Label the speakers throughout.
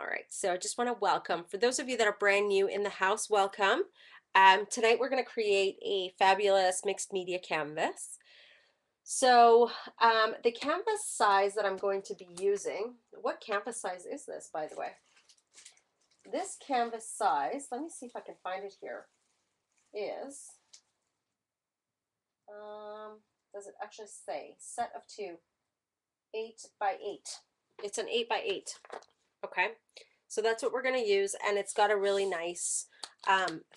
Speaker 1: All right, so I just want to welcome, for those of you that are brand new in the house, welcome. Tonight we're going to create a fabulous mixed media canvas. So the canvas size that I'm going to be using, what canvas size is this, by the way? This canvas size, let me see if I can find it here, is, does it actually say, set of two, 8 by 8. It's an 8 by 8. Okay, so that's what we're going to use, and it's got a really nice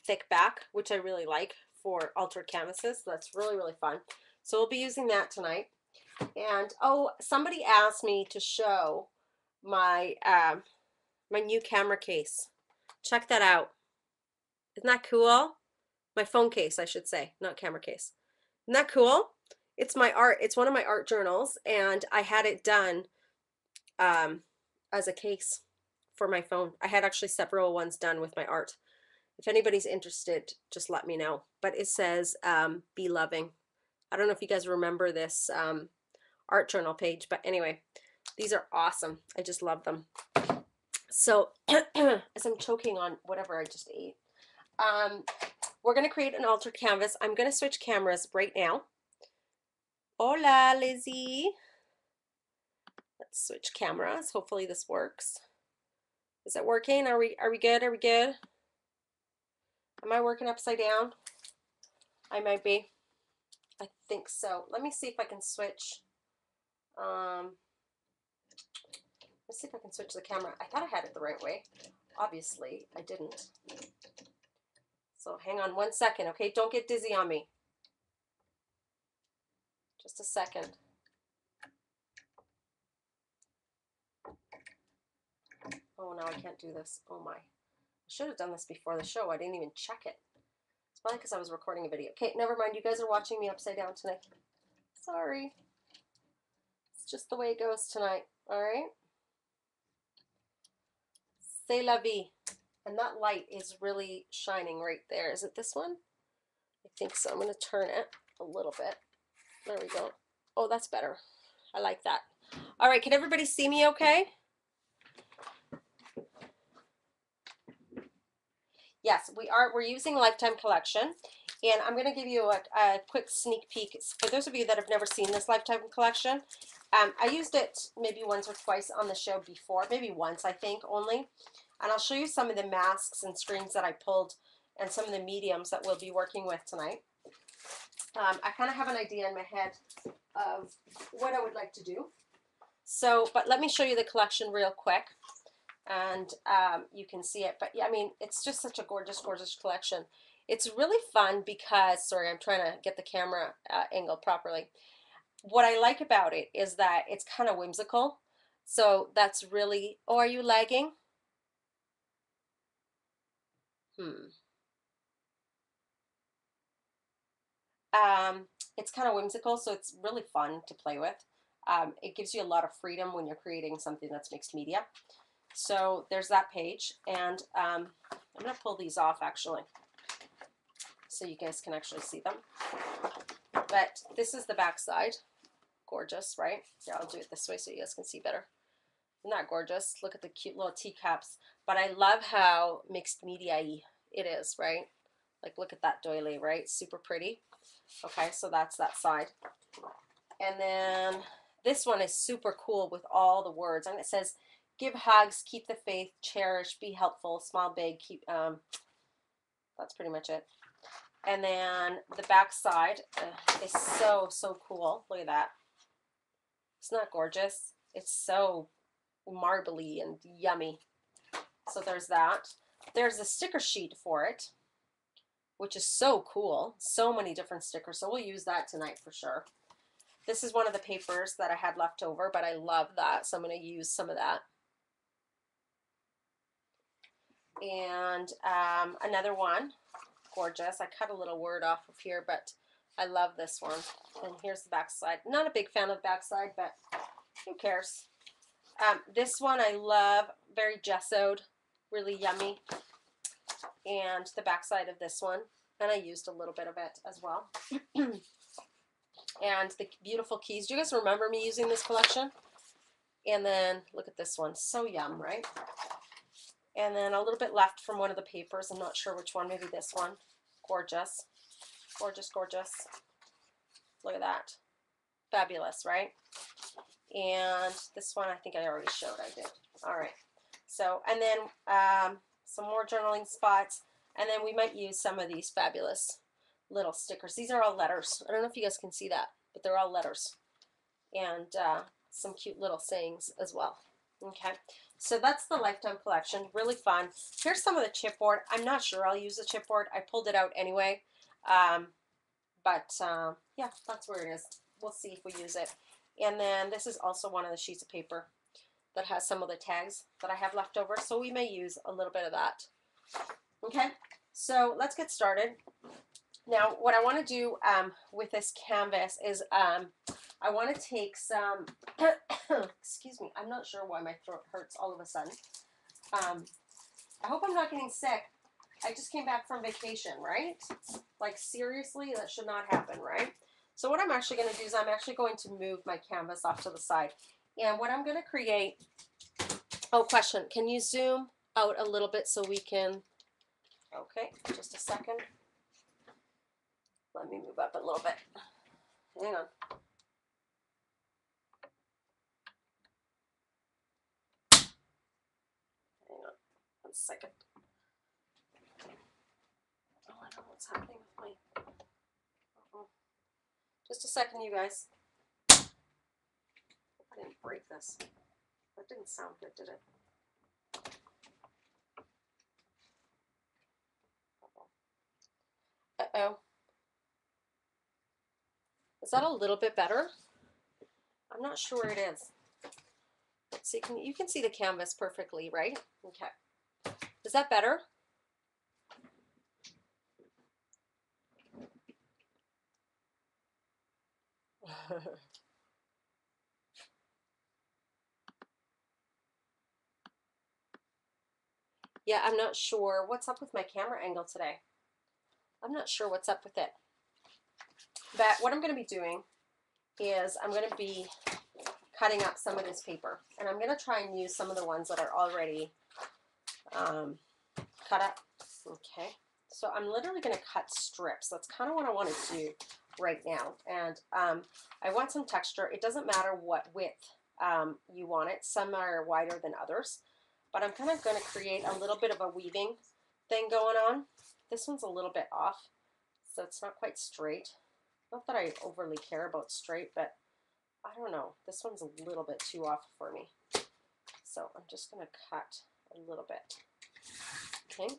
Speaker 1: thick back, which I really like for altered canvases. So that's really, really fun. So we'll be using that tonight. And oh, somebody asked me to show my my new camera case. Check that out. Isn't that cool? My phone case, I should say, not camera case. Isn't that cool? It's my art. It's one of my art journals, and I had it done as a case for my phone. I had actually several ones done with my art. If anybody's interested, just let me know. But it says be loving. I don't know if you guys remember this art journal page, but anyway, these are awesome. I just love them. So as I'm choking on whatever I just ate, we're going to create an altered canvas. I'm going to switch cameras right now. Hola, Lizzie. Let's switch cameras. Hopefully this works. Is it working? Are we good? Are we good? Am I working upside down? I might be. I think so. Let me see if I can switch. Let's see if I can switch the camera. I thought I had it the right way. Obviously, I didn't. So hang on 1 second, okay? Don't get dizzy on me. Just a second. Oh, no, I can't do this. Oh, my. I should have done this before the show. I didn't even check it. It's probably because I was recording a video. Okay, never mind. You guys are watching me upside down tonight. Sorry. It's just the way it goes tonight, all right? C'est la vie. And that light is really shining right there. Is it this one? I think so. I'm going to turn it a little bit. There we go. Oh, that's better. I like that. All right, can everybody see me okay? Yes, we're using Lifetime Collection, and I'm going to give you a quick sneak peek. For those of you that have never seen this Lifetime Collection, I used it maybe once or twice on the show before, maybe once, I think, only. And I'll show you some of the masks and screens that I pulled and some of the mediums that we'll be working with tonight. I kind of have an idea in my head of what I would like to do. So, but let me show you the collection real quick, and you can see it. But yeah, I mean, it's just such a gorgeous, gorgeous collection. It's really fun because, sorry, I'm trying to get the camera angle properly. What I like about it is that it's kind of whimsical. So that's really, oh, are you lagging? It's kind of whimsical, so it's really fun to play with. It gives you a lot of freedom when you're creating something that's mixed media. So there's that page, and I'm going to pull these off actually, so you guys can actually see them. But this is the back side. Gorgeous, right? Yeah, I'll do it this way so you guys can see better. Isn't that gorgeous? Look at the cute little teacups. But I love how mixed media-y it is, right? Like, look at that doily, right? Super pretty. Okay, so that's that side. And then this one is super cool with all the words. And it says, give hugs, keep the faith, cherish, be helpful, smile big, keep, that's pretty much it. And then the back side is so, so cool. Look at that. Isn't that gorgeous? It's so marbly and yummy. So there's that. There's a sticker sheet for it, which is so cool. So many different stickers. So we'll use that tonight for sure. This is one of the papers that I had left over, but I love that. So I'm going to use some of that. And another one, gorgeous. I cut a little word off of here, but I love this one. And here's the back side. Not a big fan of the back side, but who cares? This one I love, very gessoed, really yummy. And the back side of this one, and I used a little bit of it as well. And the beautiful keys. Do you guys remember me using this collection? And then look at this one, so yum, right? And then a little bit left from one of the papers. I'm not sure which one, maybe this one. Gorgeous. Gorgeous, gorgeous. Look at that. Fabulous, right? And this one I think I already showed, I did. All right. So, and then some more journaling spots. And then we might use some of these fabulous little stickers. These are all letters. I don't know if you guys can see that, but they're all letters. And some cute little sayings as well. Okay, so that's the Lifetime collection. Really fun. Here's some of the chipboard. I'm not sure I'll use the chipboard. I pulled it out anyway. Yeah, that's where it is. We'll see if we use it. And then this is also one of the sheets of paper that has some of the tags that I have left over. So we may use a little bit of that. Okay, so let's get started. Now, what I want to do with this canvas is I want to take some, excuse me, I'm not sure why my throat hurts all of a sudden. I hope I'm not getting sick. I just came back from vacation, right? Like seriously, that should not happen, right? So what I'm actually going to do is I'm actually going to move my canvas off to the side. And what I'm going to create, oh, question, can you zoom out a little bit so we can, okay, just a second. Let me move up a little bit. Hang on. Hang on 1 second. Oh, I don't know what's happening with my... Just a second, you guys. I didn't break this. That didn't sound good, did it? Uh-oh. Is that a little bit better? I'm not sure it is. Let's see, you can see the canvas perfectly, right? Okay. Is that better? Yeah, I'm not sure what's up with my camera angle today. I'm not sure what's up with it. But what I'm going to be doing is I'm going to be cutting up some of this paper. And I'm going to try and use some of the ones that are already cut up. Okay. So I'm literally going to cut strips. That's kind of what I want to do right now. And I want some texture. It doesn't matter what width you want it. Some are wider than others. But I'm kind of going to create a little bit of a weaving thing going on. This one's a little bit off, so it's not quite straight. Not that I overly care about straight, but I don't know. This one's a little bit too off for me. So I'm just going to cut a little bit. Okay.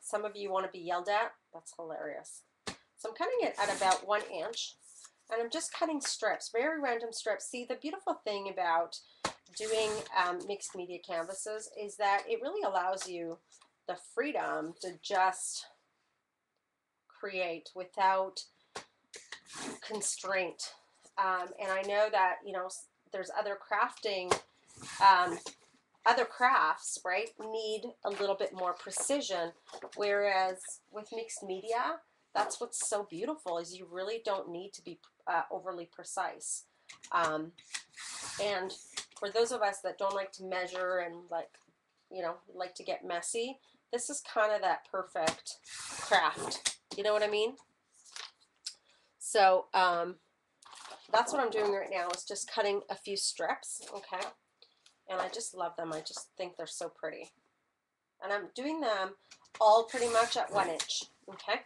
Speaker 1: Some of you want to be yelled at. That's hilarious. So I'm cutting it at about 1 inch. And I'm just cutting strips, very random strips. See, the beautiful thing about doing mixed media canvases is that it really allows you the freedom to just create without constraint. And I know that, you know, there's other crafting, other crafts, right, need a little bit more precision, whereas with mixed media, that's what's so beautiful is you really don't need to be overly precise. And for those of us that don't like to measure and like, you know, like to get messy, this is kind of that perfect craft. You know what I mean? So that's what I'm doing right now is just cutting a few strips, okay? And I just love them. I just think they're so pretty. And I'm doing them all pretty much at 1 inch, okay?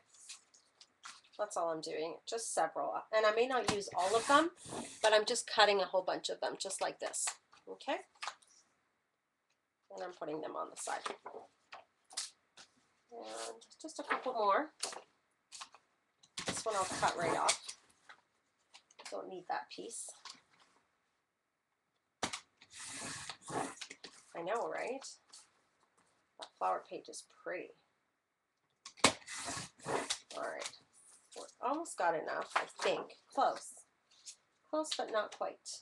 Speaker 1: That's all I'm doing, just several. And I may not use all of them, but I'm just cutting a whole bunch of them, just like this, okay? And I'm putting them on the side. And just a couple more. This one I'll cut right off. Don't need that piece. I know, right? That flower page is pretty. All right. We're almost got enough, I think. Close. Close, but not quite.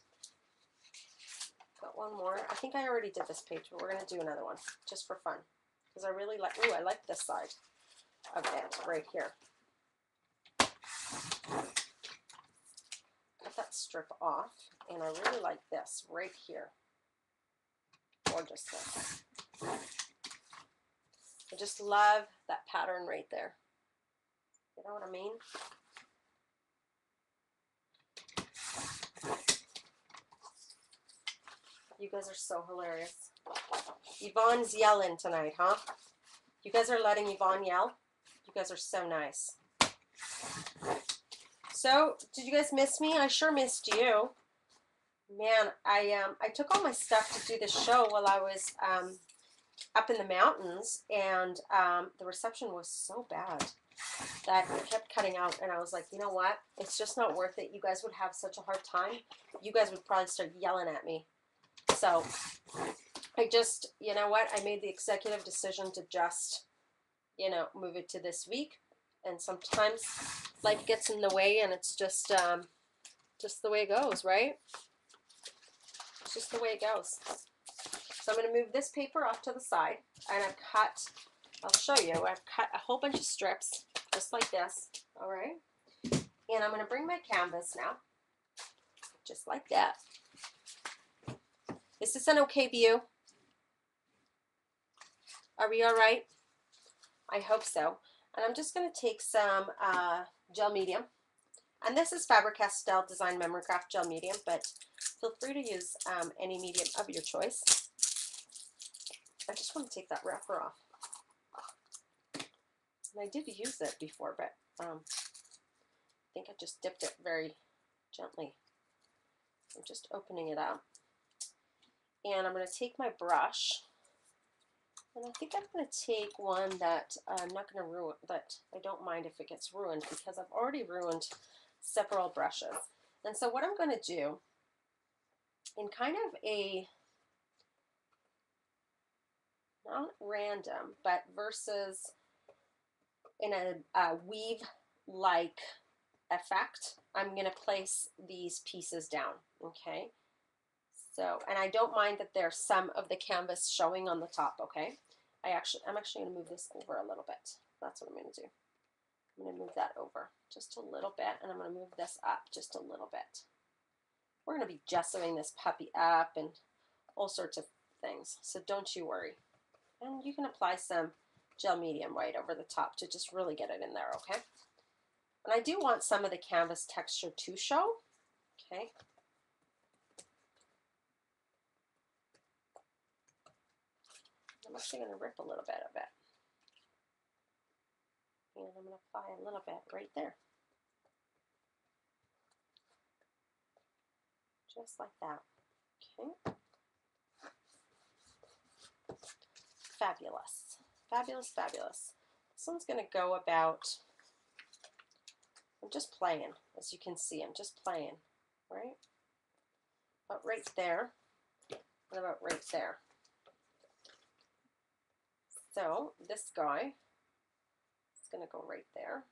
Speaker 1: Got one more. I think I already did this page, but we're going to do another one just for fun. Because I really like, ooh, I like this side of it right here. Cut that strip off, and I really like this right here. Gorgeousness. I just love that pattern right there. You know what I mean? You guys are so hilarious. Yvonne's yelling tonight, huh? You guys are letting Yvonne yell? You guys are so nice. So, did you guys miss me? I sure missed you. Man, I took all my stuff to do this show while I was up in the mountains, and the reception was so bad that it kept cutting out, and I was like, you know what? It's just not worth it. You guys would have such a hard time. You guys would probably start yelling at me. So I just, you know what? I made the executive decision to just, you know, move it to this week. And sometimes life gets in the way, and it's just the way it goes, right? It's just the way it goes. So I'm going to move this paper off to the side, and I've cut, I'll show you, I've cut a whole bunch of strips, just like this, all right? And I'm going to bring my canvas now, just like that. Is this an okay view? Are we all right? I hope so. And I'm just going to take some gel medium. And this is Faber-Castell Design Memory Craft Gel Medium, but feel free to use any medium of your choice. I just want to take that wrapper off. And I did use it before, but I think I just dipped it very gently. I'm just opening it up. And I'm going to take my brush, and I think I'm going to take one that I'm not going to ruin, that I don't mind if it gets ruined, because I've already ruined several brushes. And so what I'm going to do, in kind of a, not random, but versus in a weave-like effect, I'm going to place these pieces down, okay? So, and I don't mind that there's some of the canvas showing on the top, okay? I'm actually going to move this over a little bit. That's what I'm going to do. I'm going to move that over just a little bit, and I'm going to move this up just a little bit. We're going to be gessoing this puppy up and all sorts of things, so don't you worry. And you can apply some gel medium right over the top to just really get it in there, okay? And I do want some of the canvas texture to show, okay? I'm actually going to rip a little bit of it. And I'm going to apply a little bit right there. Just like that. Okay. Fabulous. Fabulous, fabulous. This one's going to go about, I'm just playing, as you can see, I'm just playing, right? About right there. What about right there? So this guy is going to go right there.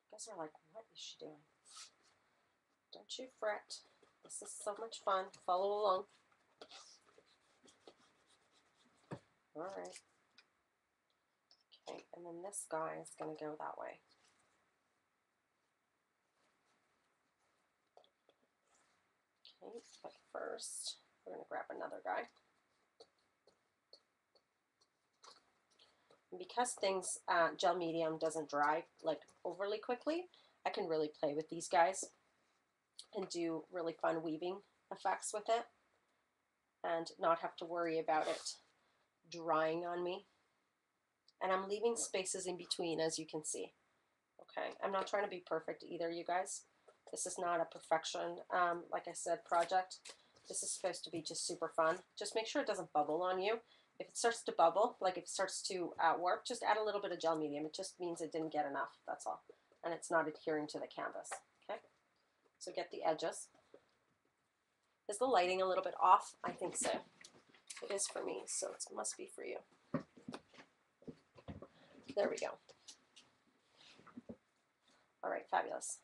Speaker 1: You guys are like, what is she doing? Don't you fret. This is so much fun. Follow along. All right. Okay, and then this guy is going to go that way. Okay, but first, we're going to grab another guy. And because things, gel medium doesn't dry like overly quickly, I can really play with these guys and do really fun weaving effects with it and not have to worry about it drying on me. And I'm leaving spaces in between, as you can see. Okay, I'm not trying to be perfect either, you guys. This is not a perfection, like I said, project. This is supposed to be just super fun. Just make sure it doesn't bubble on you. If it starts to bubble, like if it starts to warp, just add a little bit of gel medium. It just means it didn't get enough, that's all. And it's not adhering to the canvas, okay? So get the edges. Is the lighting a little bit off? I think so. It is for me, so it must be for you. There we go. All right, fabulous.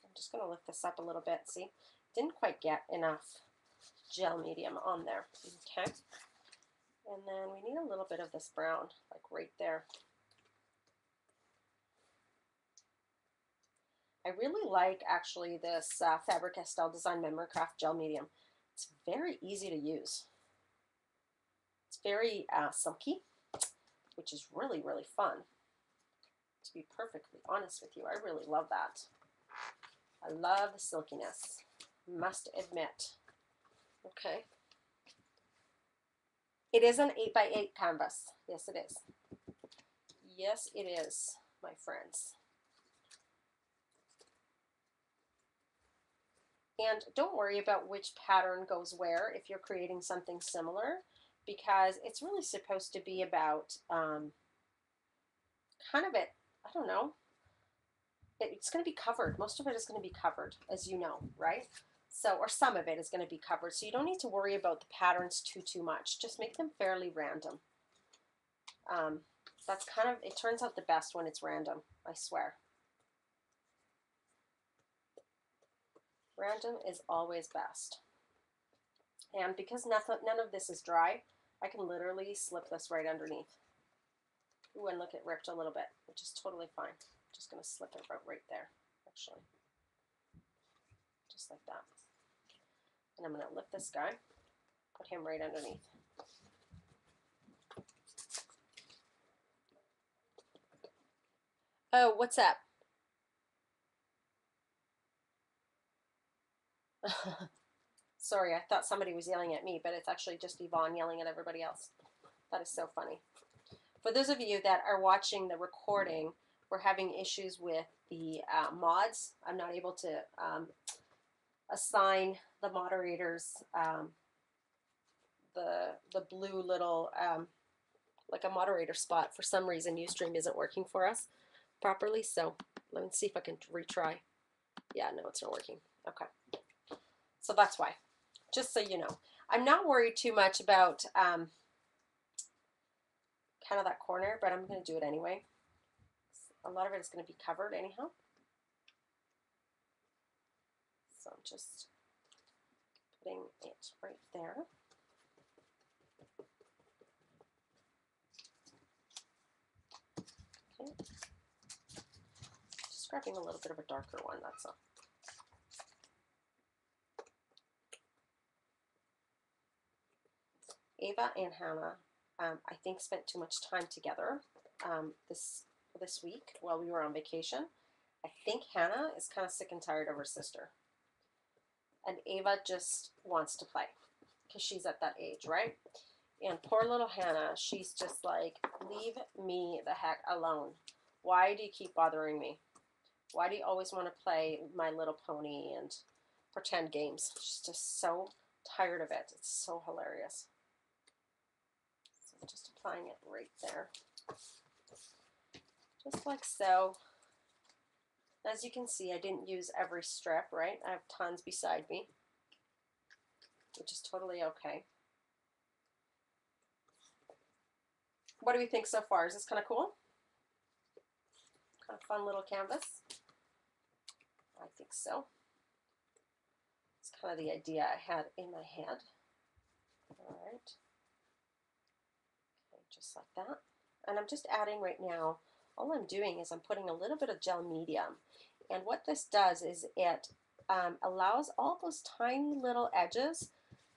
Speaker 1: I'm just going to lift this up a little bit. See, didn't quite get enough gel medium on there. Okay. And then we need a little bit of this brown, like right there. I really like actually this Faber-Castell Design Memory Craft Gel Medium. It's very easy to use. It's very silky, which is really, really fun. To be perfectly honest with you, I really love that. I love the silkiness, must admit. Okay. It is an 8x8 canvas. Yes, it is. Yes, it is, my friends. And don't worry about which pattern goes where if you're creating something similar, because it's really supposed to be about kind of it, I don't know, it's going to be covered. Most of it is going to be covered, as you know, right? So, or some of it is going to be covered. So you don't need to worry about the patterns too much. Just make them fairly random. That's kind of, it turns out the best when it's random, I swear. Random is always best. And because none of this is dry, I can literally slip this right underneath. Ooh, and look, it ripped a little bit, which is totally fine. I'm just going to slip it right there, actually. Just like that. And I'm going to lift this guy, put him right underneath. Oh, what's up? Sorry, I thought somebody was yelling at me, but it's actually just Yvonne yelling at everybody else. That is so funny. For those of you that are watching the recording, we're having issues with the mods. I'm not able to assign the moderators the blue little like a moderator spot. For some reason, Ustream isn't working for us properly. So let me see if I can retry. Yeah, no, it's not working. Okay. So that's why. Just so you know. I'm not worried too much about kind of that corner, but I'm going to do it anyway. A lot of it is going to be covered anyhow. So I'm just putting it right there. Okay. Just grabbing a little bit of a darker one, that's all. Ava and Hannah, I think, spent too much time together this week while we were on vacation. I think Hannah is kind of sick and tired of her sister. And Ava just wants to play because she's at that age, right? And poor little Hannah, she's just like, leave me the heck alone. Why do you keep bothering me? Why do you always want to play My Little Pony and pretend games? She's just so tired of it. It's so hilarious. So I'm just applying it right there. Just like so. As you can see, I didn't use every strip, right? I have tons beside me, which is totally okay. What do we think so far? Is this kind of cool? Kind of fun little canvas? I think so. It's kind of the idea I had in my head. All right. Okay, just like that. And I'm just adding right now, all I'm doing is I'm putting a little bit of gel medium. And what this does is it allows all those tiny little edges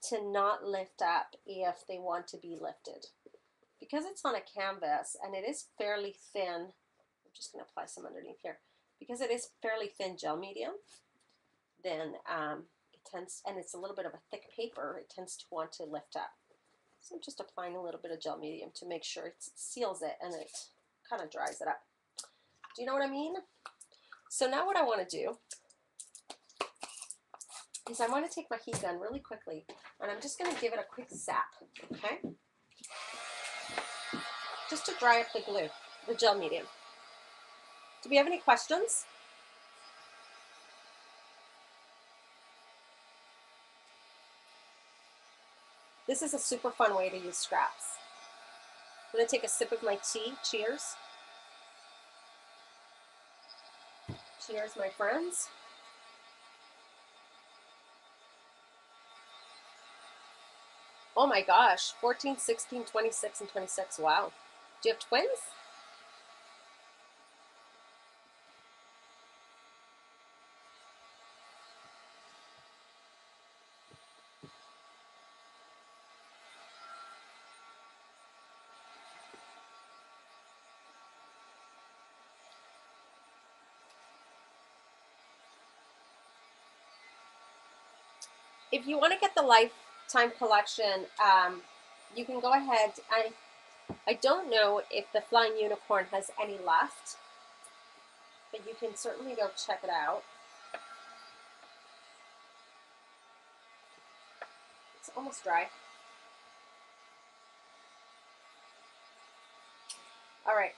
Speaker 1: to not lift up if they want to be lifted. Because it's on a canvas and it is fairly thin, I'm just going to apply some underneath here. Because it is fairly thin gel medium, then it tends, and it's a little bit of a thick paper, it tends to want to lift up. So I'm just applying a little bit of gel medium to make sure it seals it and it kind of dries it up. Do you know what I mean? So now what I want to do is I want to take my heat gun really quickly and I'm just going to give it a quick zap, okay? Just to dry up the glue, the gel medium. Do we have any questions? This is a super fun way to use scraps. I'm going to take a sip of my tea. Cheers. Cheers, my friends. Oh my gosh, 14, 16, 26, and 26. Wow. Do you have twins? If you want to get the lifetime collection, you can go ahead. I don't know if the Flying Unicorn has any left, but you can certainly go check it out. It's almost dry. All right.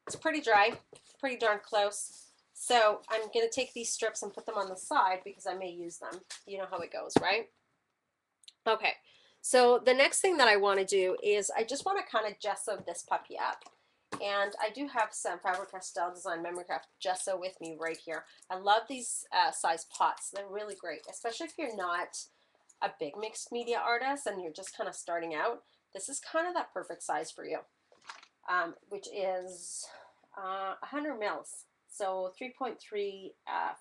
Speaker 1: It's pretty dry, pretty darn close. So I'm going to take these strips and put them on the side because I may use them. You know how it goes, right? Okay. So the next thing that I want to do is I just want to kind of gesso this puppy up. And I do have some Faber-Castell Design Memory Craft gesso with me right here. I love these size pots. They're really great, especially if you're not a big mixed media artist and you're just kind of starting out. This is kind of that perfect size for you, which is 100 mils, so 3.3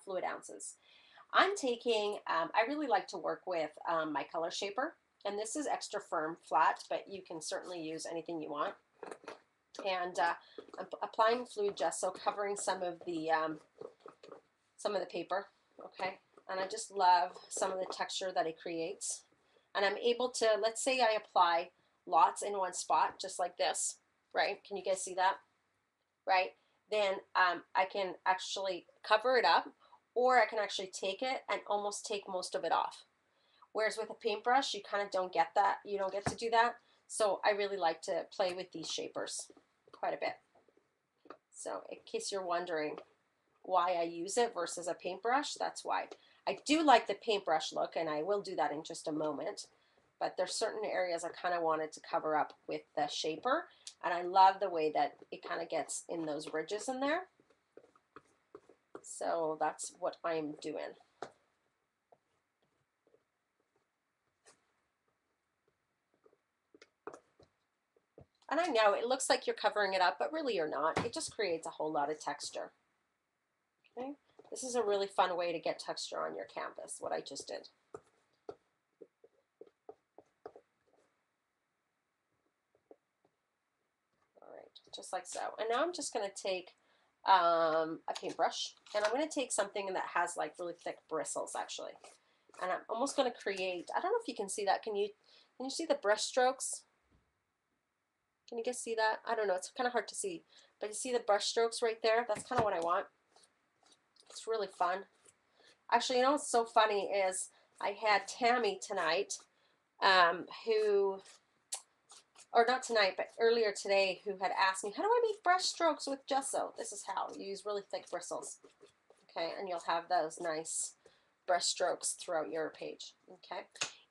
Speaker 1: fluid ounces. I'm taking, I really like to work with my color shaper, and this is extra firm flat, but you can certainly use anything you want. And I'm applying fluid gesso, covering some of the paper, okay? And I just love some of the texture that it creates. And I'm able to, let's say I apply lots in one spot, just like this, right? Can you guys see that? Right? Then I can actually cover it up, or I can actually take it and almost take most of it off. Whereas with a paintbrush, you kind of don't get that. You don't get to do that. So I really like to play with these shapers quite a bit. So in case you're wondering why I use it versus a paintbrush, that's why. I do like the paintbrush look, and I will do that in just a moment. But there's certain areas I kind of wanted to cover up with the shaper, and I love the way that it kind of gets in those ridges in there. So that's what I'm doing. And I know it looks like you're covering it up, but really you're not. It just creates a whole lot of texture. Okay, this is a really fun way to get texture on your canvas, what I just did. All right, just like so. And now I'm just going to take a paintbrush, and I'm going to take something that has like really thick bristles actually. And I'm almost going to create, I don't know if you can see that. Can you see the brush strokes? Can you guys see that? I don't know, it's kind of hard to see, but you see the brush strokes right there? That's kind of what I want. It's really fun. Actually, you know what's so funny is I had Tammy tonight, who, or not tonight, but earlier today, who had asked me, how do I make brush strokes with gesso? This is how. You use really thick bristles, okay? And you'll have those nice brush strokes throughout your page, okay?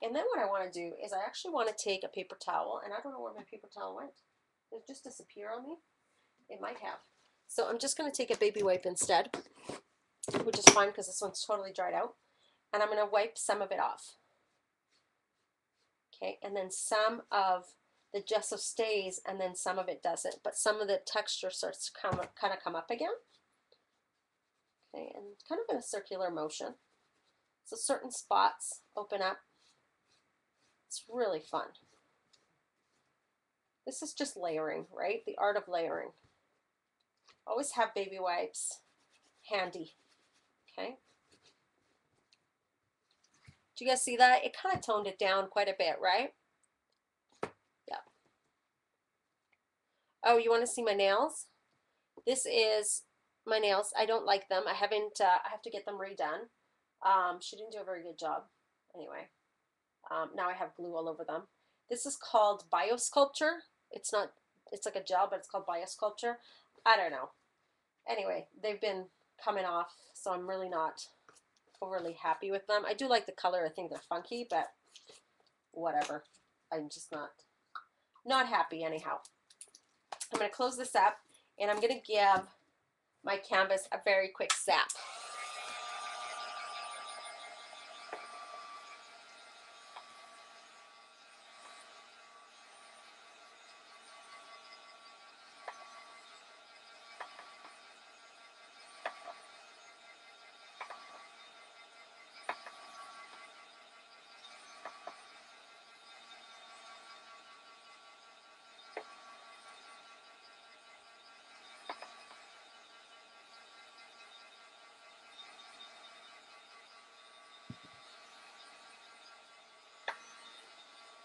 Speaker 1: And then what I want to do is I actually want to take a paper towel, and I don't know where my paper towel went. Did it just disappear on me? It might have. So I'm just going to take a baby wipe instead, which is fine because this one's totally dried out. And I'm going to wipe some of it off. Okay, and then some of the gesso stays and then some of it doesn't, but some of the texture starts to kind of come up again. Okay, and kind of in a circular motion. So certain spots open up. It's really fun. This is just layering, right? The art of layering. Always have baby wipes handy, okay? Do you guys see that? It kind of toned it down quite a bit, right? Yeah. Oh, you want to see my nails? This is my nails. I don't like them. I haven't, I have to get them redone. She didn't do a very good job. Anyway, now I have glue all over them. This is called biosculpture. It's not, it's like a gel, but it's called biosculpture. I don't know. Anyway, they've been coming off, so I'm really not overly happy with them. I do like the color. I think they're funky, but whatever. I'm just not happy anyhow. I'm going to close this up, and I'm going to give my canvas a very quick zap.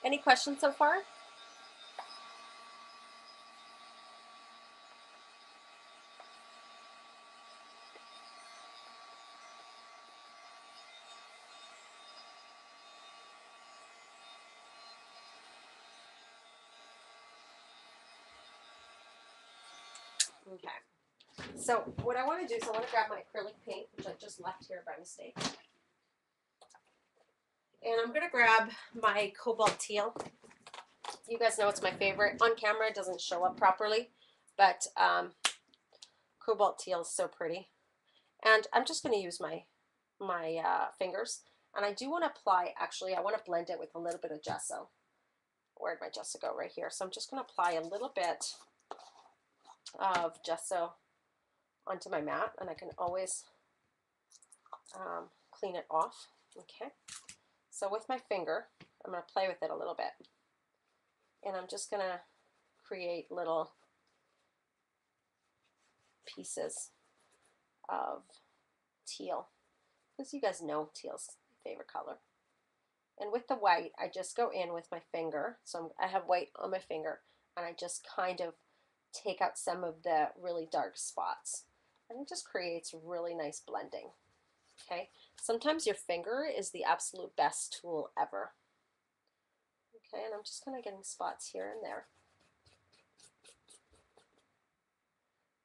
Speaker 1: Any questions so far? Okay. So what I want to do is I want to grab my acrylic paint, which I just left here by mistake. And I'm going to grab my cobalt teal. You guys know it's my favorite. On camera, it doesn't show up properly, but cobalt teal is so pretty. And I'm just going to use my fingers. And I do want to apply, actually, I want to blend it with a little bit of gesso. Where'd my gesso go? Right here. So I'm just going to apply a little bit of gesso onto my mat, and I can always clean it off. Okay. So with my finger, I'm going to play with it a little bit. And I'm just going to create little pieces of teal, because you guys know teal's my favorite color. And with the white, I just go in with my finger. So I have white on my finger, and I just kind of take out some of the really dark spots. And it just creates really nice blending. Okay, sometimes your finger is the absolute best tool ever. Okay, and I'm just kind of getting spots here and there.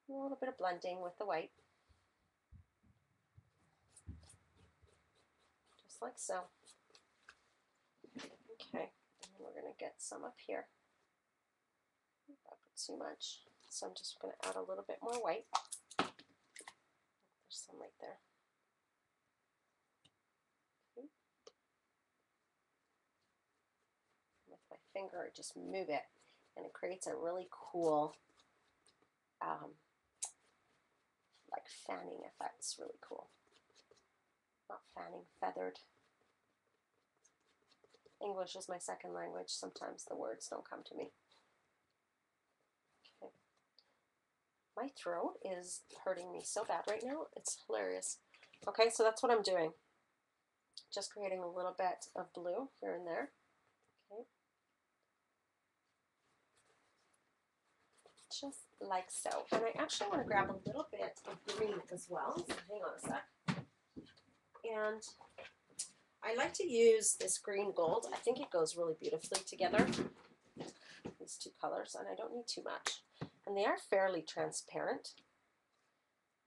Speaker 1: A little bit of blending with the white. Just like so. Okay, and then we're going to get some up here. That put too much. So I'm just going to add a little bit more white. There's some right there. Okay. With my finger, just move it, and it creates a really cool, like fanning effect. It's really cool. Not fanning, feathered. English is my second language. Sometimes the words don't come to me. Okay. My throat is hurting me so bad right now. It's hilarious. Okay, so that's what I'm doing. Just creating a little bit of blue here and there. Okay. Just like so. And I actually want to grab a little bit of green as well. So hang on a sec. And I like to use this green gold. I think it goes really beautifully together, these two colors, and I don't need too much. And they are fairly transparent.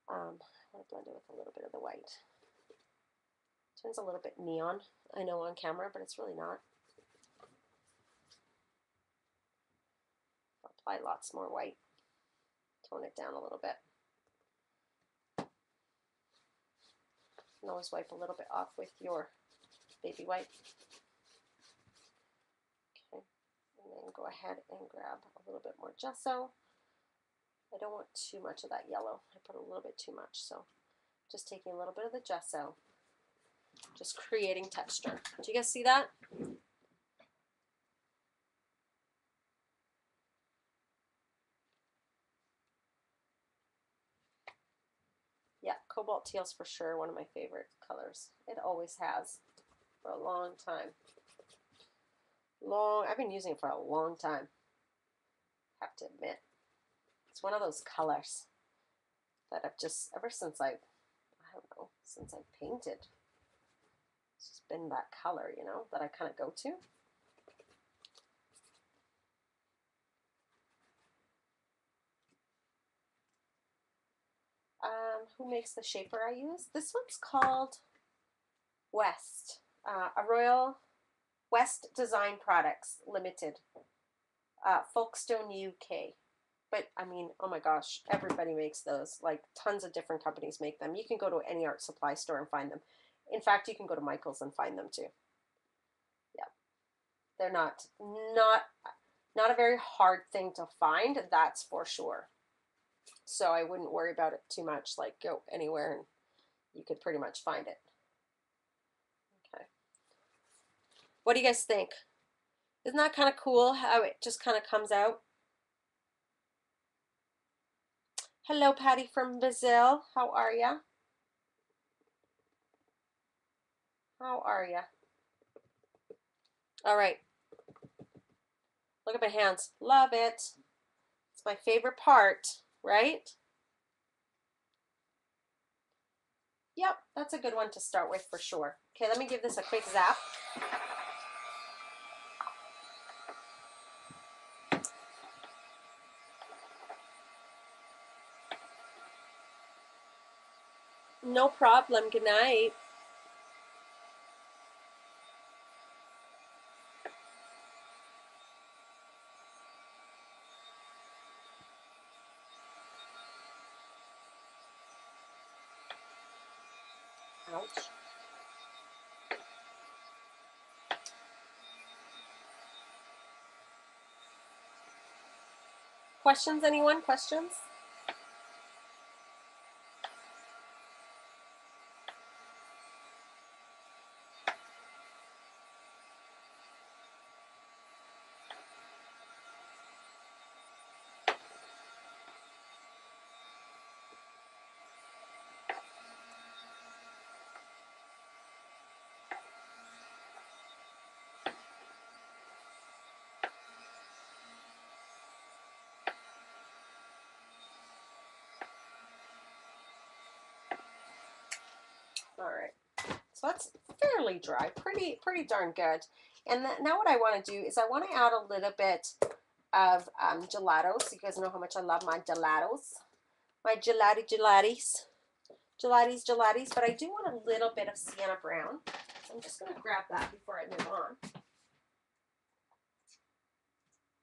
Speaker 1: I want to blend it with a little bit of the white. Turns a little bit neon, I know on camera, but it's really not. I'll apply lots more white. Tone it down a little bit. You can always wipe a little bit off with your baby wipe. Okay, and then go ahead and grab a little bit more gesso. I don't want too much of that yellow. I put a little bit too much, so just taking a little bit of the gesso, just creating texture. Do you guys see that? Yeah, cobalt teal's for sure one of my favorite colors. It always has for a long time. I've been using it for a long time, have to admit. It's one of those colors that I've just, ever since I don't know, since I painted, it's just been that color, you know, that I kind of go to. Who makes the shaper I use? This one's called West, a Royal West Design Products Limited, Folkestone, UK. But I mean, oh my gosh, everybody makes those. Like tons of different companies make them. You can go to any art supply store and find them. In fact, you can go to Michael's and find them too. Yeah, they're not a very hard thing to find. That's for sure. So I wouldn't worry about it too much. Like go anywhere and you could pretty much find it. Okay. What do you guys think? Isn't that kind of cool how it just kind of comes out? Hello, Patty from Brazil. How are ya? How are ya? All right. Look at my hands. Love it. It's my favorite part, right? Yep, that's a good one to start with for sure. Okay, let me give this a quick zap. No problem. Good night. Ouch. Questions, anyone? Questions? All right. So that's fairly dry, pretty darn good. And now what I want to do is I want to add a little bit of gelatos. You guys know how much I love my gelatos. My gelatis. But I do want a little bit of sienna brown. So I'm just going to grab that before I move on.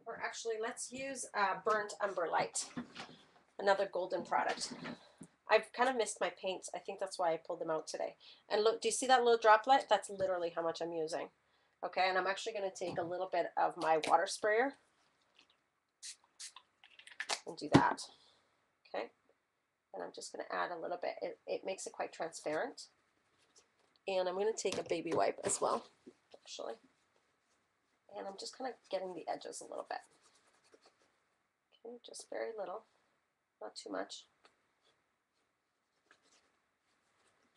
Speaker 1: Or actually, let's use burnt umber light, another golden product. I've kind of missed my paints. I think that's why I pulled them out today. And look, do you see that little droplet? That's literally how much I'm using. Okay, and I'm actually going to take a little bit of my water sprayer and do that. Okay, and I'm just going to add a little bit. It makes it quite transparent. And I'm going to take a baby wipe as well, actually. And I'm just kind of getting the edges a little bit. Okay, just very little, not too much.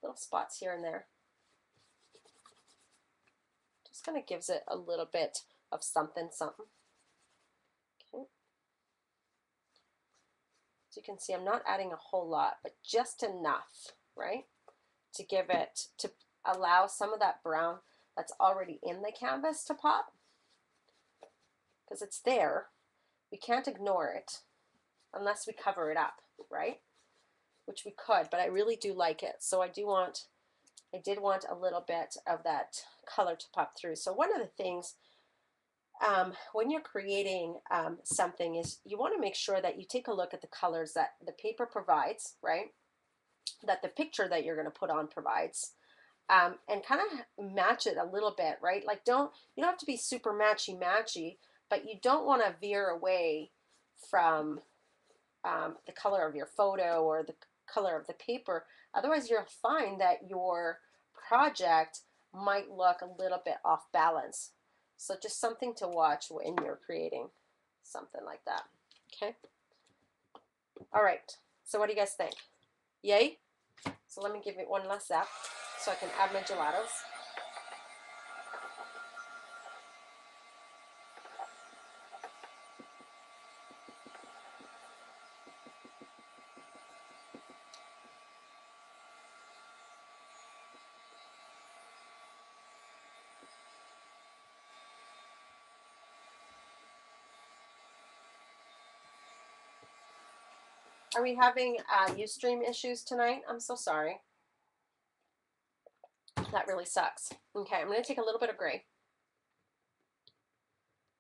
Speaker 1: Little spots here and there. Just kind of gives it a little bit of something. Okay. So you can see I'm not adding a whole lot, but just enough, right? To give it, to allow some of that brown that's already in the canvas to pop. Because it's there. We can't ignore it unless we cover it up, right? Which we could, but I really do like it. So I did want a little bit of that color to pop through. So one of the things when you're creating something is you want to make sure that you take a look at the colors that the paper provides, right? That the picture that you're going to put on provides, and kind of match it a little bit, right? Like you don't have to be super matchy, but you don't want to veer away from the color of your photo or the color of the paper. Otherwise, you'll find that your project might look a little bit off balance. So just something to watch when you're creating something like that. Okay. All right. So what do you guys think? Yay? So let me give it one last zap so I can add my gelatos. Are we having Ustream issues tonight? I'm so sorry. That really sucks. Okay, I'm going to take a little bit of gray.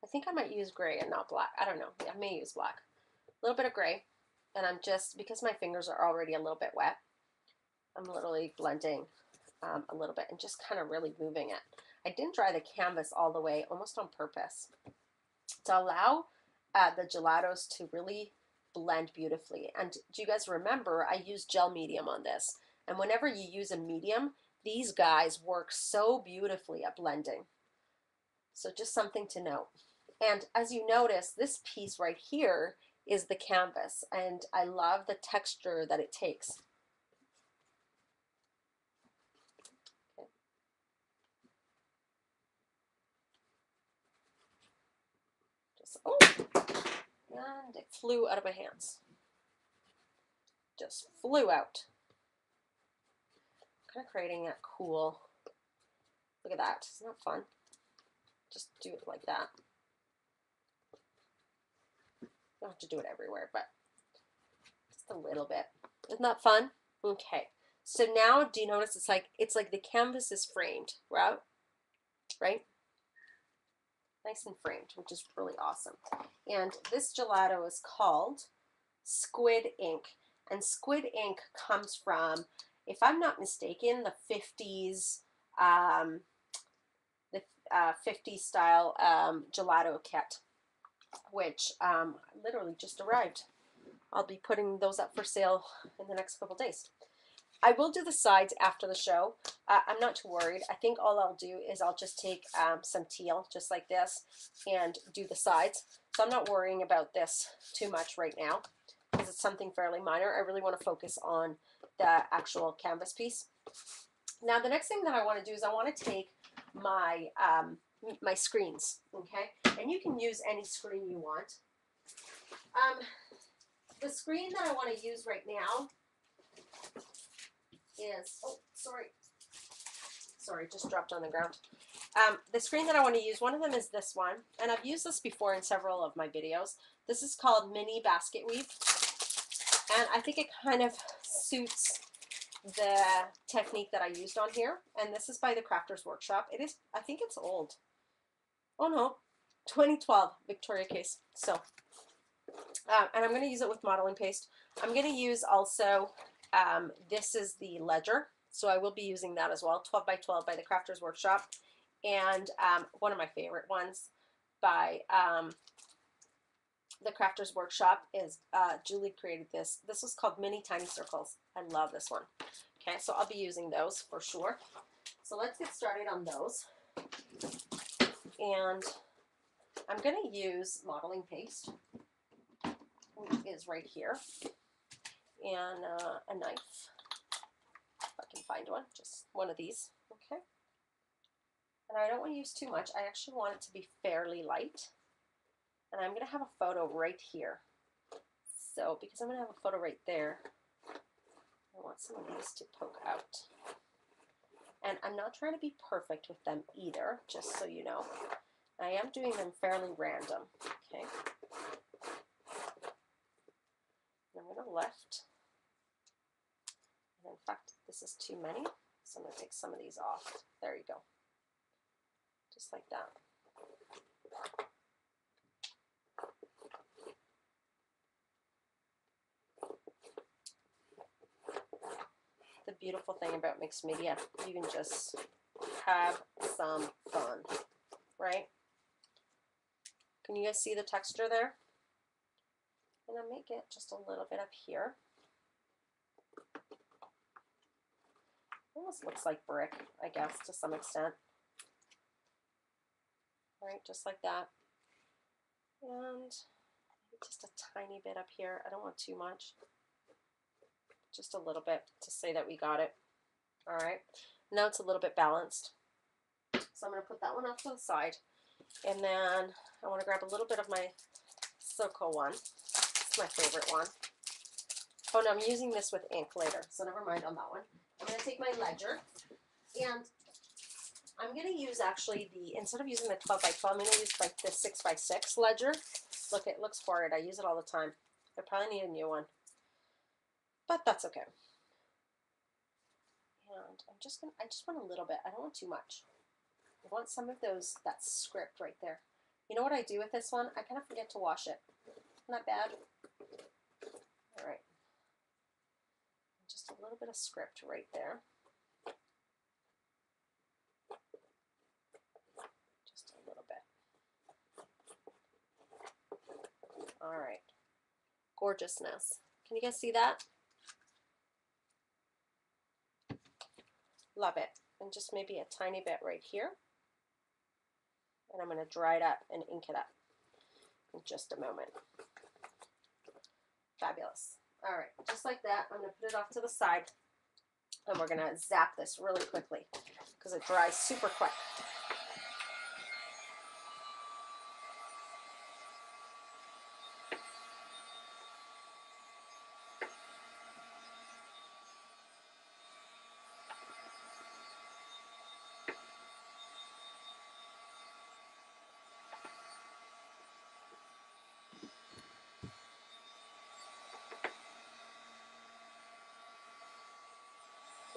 Speaker 1: I think I might use gray and not black. I don't know. Yeah, I may use black. A little bit of gray. And I'm just, because my fingers are already a little bit wet, I'm literally blending a little bit and just kind of really moving it. I didn't dry the canvas all the way, almost on purpose, to allow the gelatos to really blend beautifully. And do you guys remember I used gel medium on this? And whenever you use a medium, these guys work so beautifully at blending. So just something to note. And as you notice, this piece right here is the canvas, and I love the texture that it takes. Okay. Just Oh, and it flew out of my hands. Just flew out. Kind of creating that cool, look at that, isn't that fun? Just do it like that. You don't have to do it everywhere, but just a little bit. Isn't that fun? Okay, so now do you notice it's like the canvas is framed, right? Right? Nice and framed, which is really awesome. And this gelato is called Squid Ink. And squid ink comes from, if I'm not mistaken, the 50s, the 50s style gelato kit, which literally just arrived. I'll be putting those up for sale in the next couple days. I will do the sides after the show. I'm not too worried. I think all I'll do is I'll just take some teal, just like this, and do the sides. So I'm not worrying about this too much right now, because it's something fairly minor. I really want to focus on the actual canvas piece. Now the next thing that I want to do is I want to take my my screens, okay? And you can use any screen you want. The screen that I want to use right now is, oh, sorry, just dropped on the ground. The screen that I want to use, one of them is this one, and I've used this before in several of my videos. This is called Mini Basket Weave, and I think it kind of suits the technique that I used on here. And this is by the Crafters Workshop. It is, I think it's old. Oh no, 2012 Victoria case. So, and I'm going to use it with modeling paste. I'm going to use also, this is the ledger, so I will be using that as well, 12 by 12 by the Crafters Workshop. And one of my favorite ones by the Crafters Workshop is Julie created this. This is called Mini Tiny Circles. I love this one. Okay, so I'll be using those for sure. So let's get started on those. And I'm going to use modeling paste, which is right here, and a knife, if I can find one, just one of these. Okay. And I don't want to use too much. I actually want it to be fairly light. And I'm going to have a photo right here. So because I'm going to have a photo right there, I want some of these to poke out. And I'm not trying to be perfect with them either, just so you know. I am doing them fairly random. Okay. And I'm going to left. And in fact, this is too many, so I'm going to take some of these off. There you go. Just like that. The beautiful thing about mixed media, you can just have some fun, right? Can you guys see the texture there? And I may get just a little bit up here. Almost looks like brick, I guess, to some extent. All right, just like that. And just a tiny bit up here. I don't want too much. Just a little bit to say that we got it. All right, now it's a little bit balanced. So I'm going to put that one off to the side. And then I want to grab a little bit of my Soko one. It's my favorite one. Oh no, I'm using this with ink later, so never mind on that one. I'm going to take my ledger, and I'm going to use actually instead of using the 12 by 12, I'm going to use like the 6 by 6 ledger. Look, it looks horrid. I use it all the time. I probably need a new one, but that's okay. And I just want a little bit. I don't want too much. I want some of that script right there. You know what I do with this one? I kind of forget to wash it. Not bad. All right. Just a little bit of script right there. Just a little bit. All right. Gorgeousness. Can you guys see that? Love it. And just maybe a tiny bit right here. And I'm going to dry it up and ink it up in just a moment. Fabulous. All right, just like that, I'm going to put it off to the side, and we're going to zap this really quickly because it dries super quick.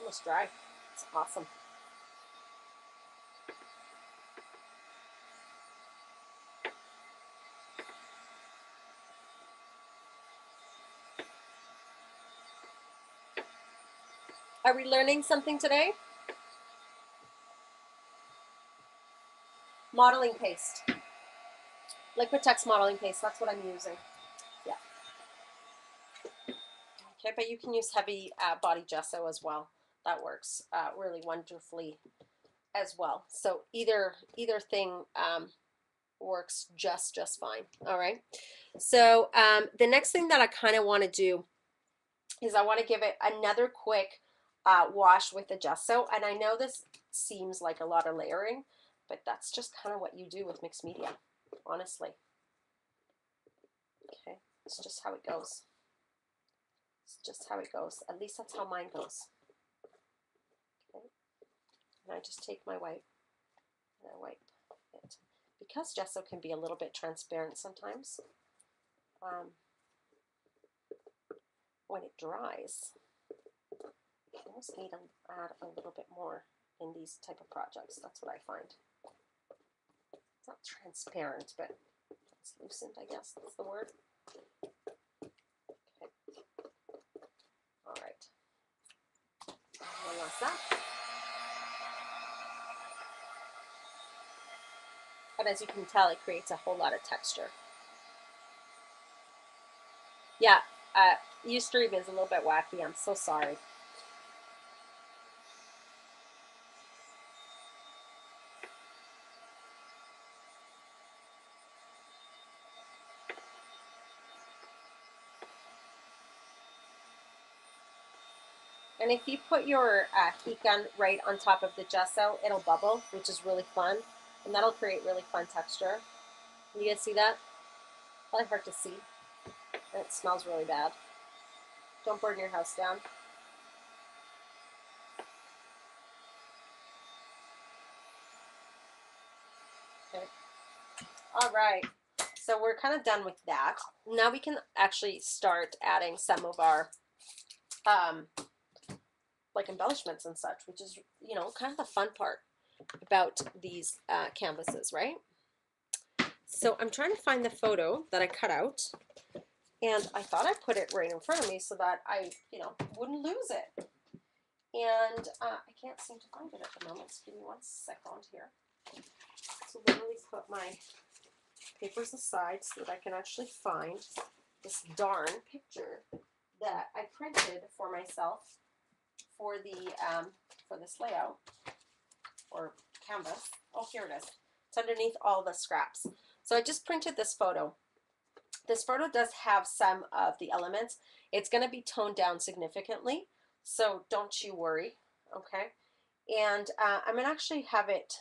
Speaker 1: almost dry. It's awesome. Are we learning something today? Modeling paste. Liquitex modeling paste, that's what I'm using. Yeah. Okay, but you can use heavy body gesso as well. That works really wonderfully as well. So either thing works just fine. All right. So the next thing that I kind of want to do is I want to give it another quick wash with the gesso. And I know this seems like a lot of layering, but that's just kind of what you do with mixed media, honestly. Okay, it's just how it goes. It's just how it goes. At least that's how mine goes. Okay, and I just take my wipe and I wipe it. Because gesso can be a little bit transparent sometimes, when it dries, you almost need to add a little bit more in these type of projects. That's what I find. It's not transparent, but translucent, I guess that's the word. Okay. All right. One last that. And as you can tell, it creates a whole lot of texture. Yeah, Ustream is a little bit wacky. I'm so sorry. And if you put your heat gun right on top of the gesso, it'll bubble, which is really fun. And that'll create really fun texture. You guys see that? Probably hard to see. And it smells really bad. Don't burn your house down. Okay. All right. So we're kind of done with that. Now we can actually start adding some of our like embellishments and such, which is, you know, kind of the fun part about these canvases, right? So I'm trying to find the photo that I cut out, and I thought I put it right in front of me so that I, you know, wouldn't lose it. And I can't seem to find it at the moment. So give me 1 second here. So literally put my papers aside so that I can actually find this darn picture that I printed for myself for the for this layout or canvas. Oh, here it is. It's underneath all the scraps. So I just printed this photo. This photo does have some of the elements. It's going to be toned down significantly, so don't you worry, okay? And I'm going to actually have it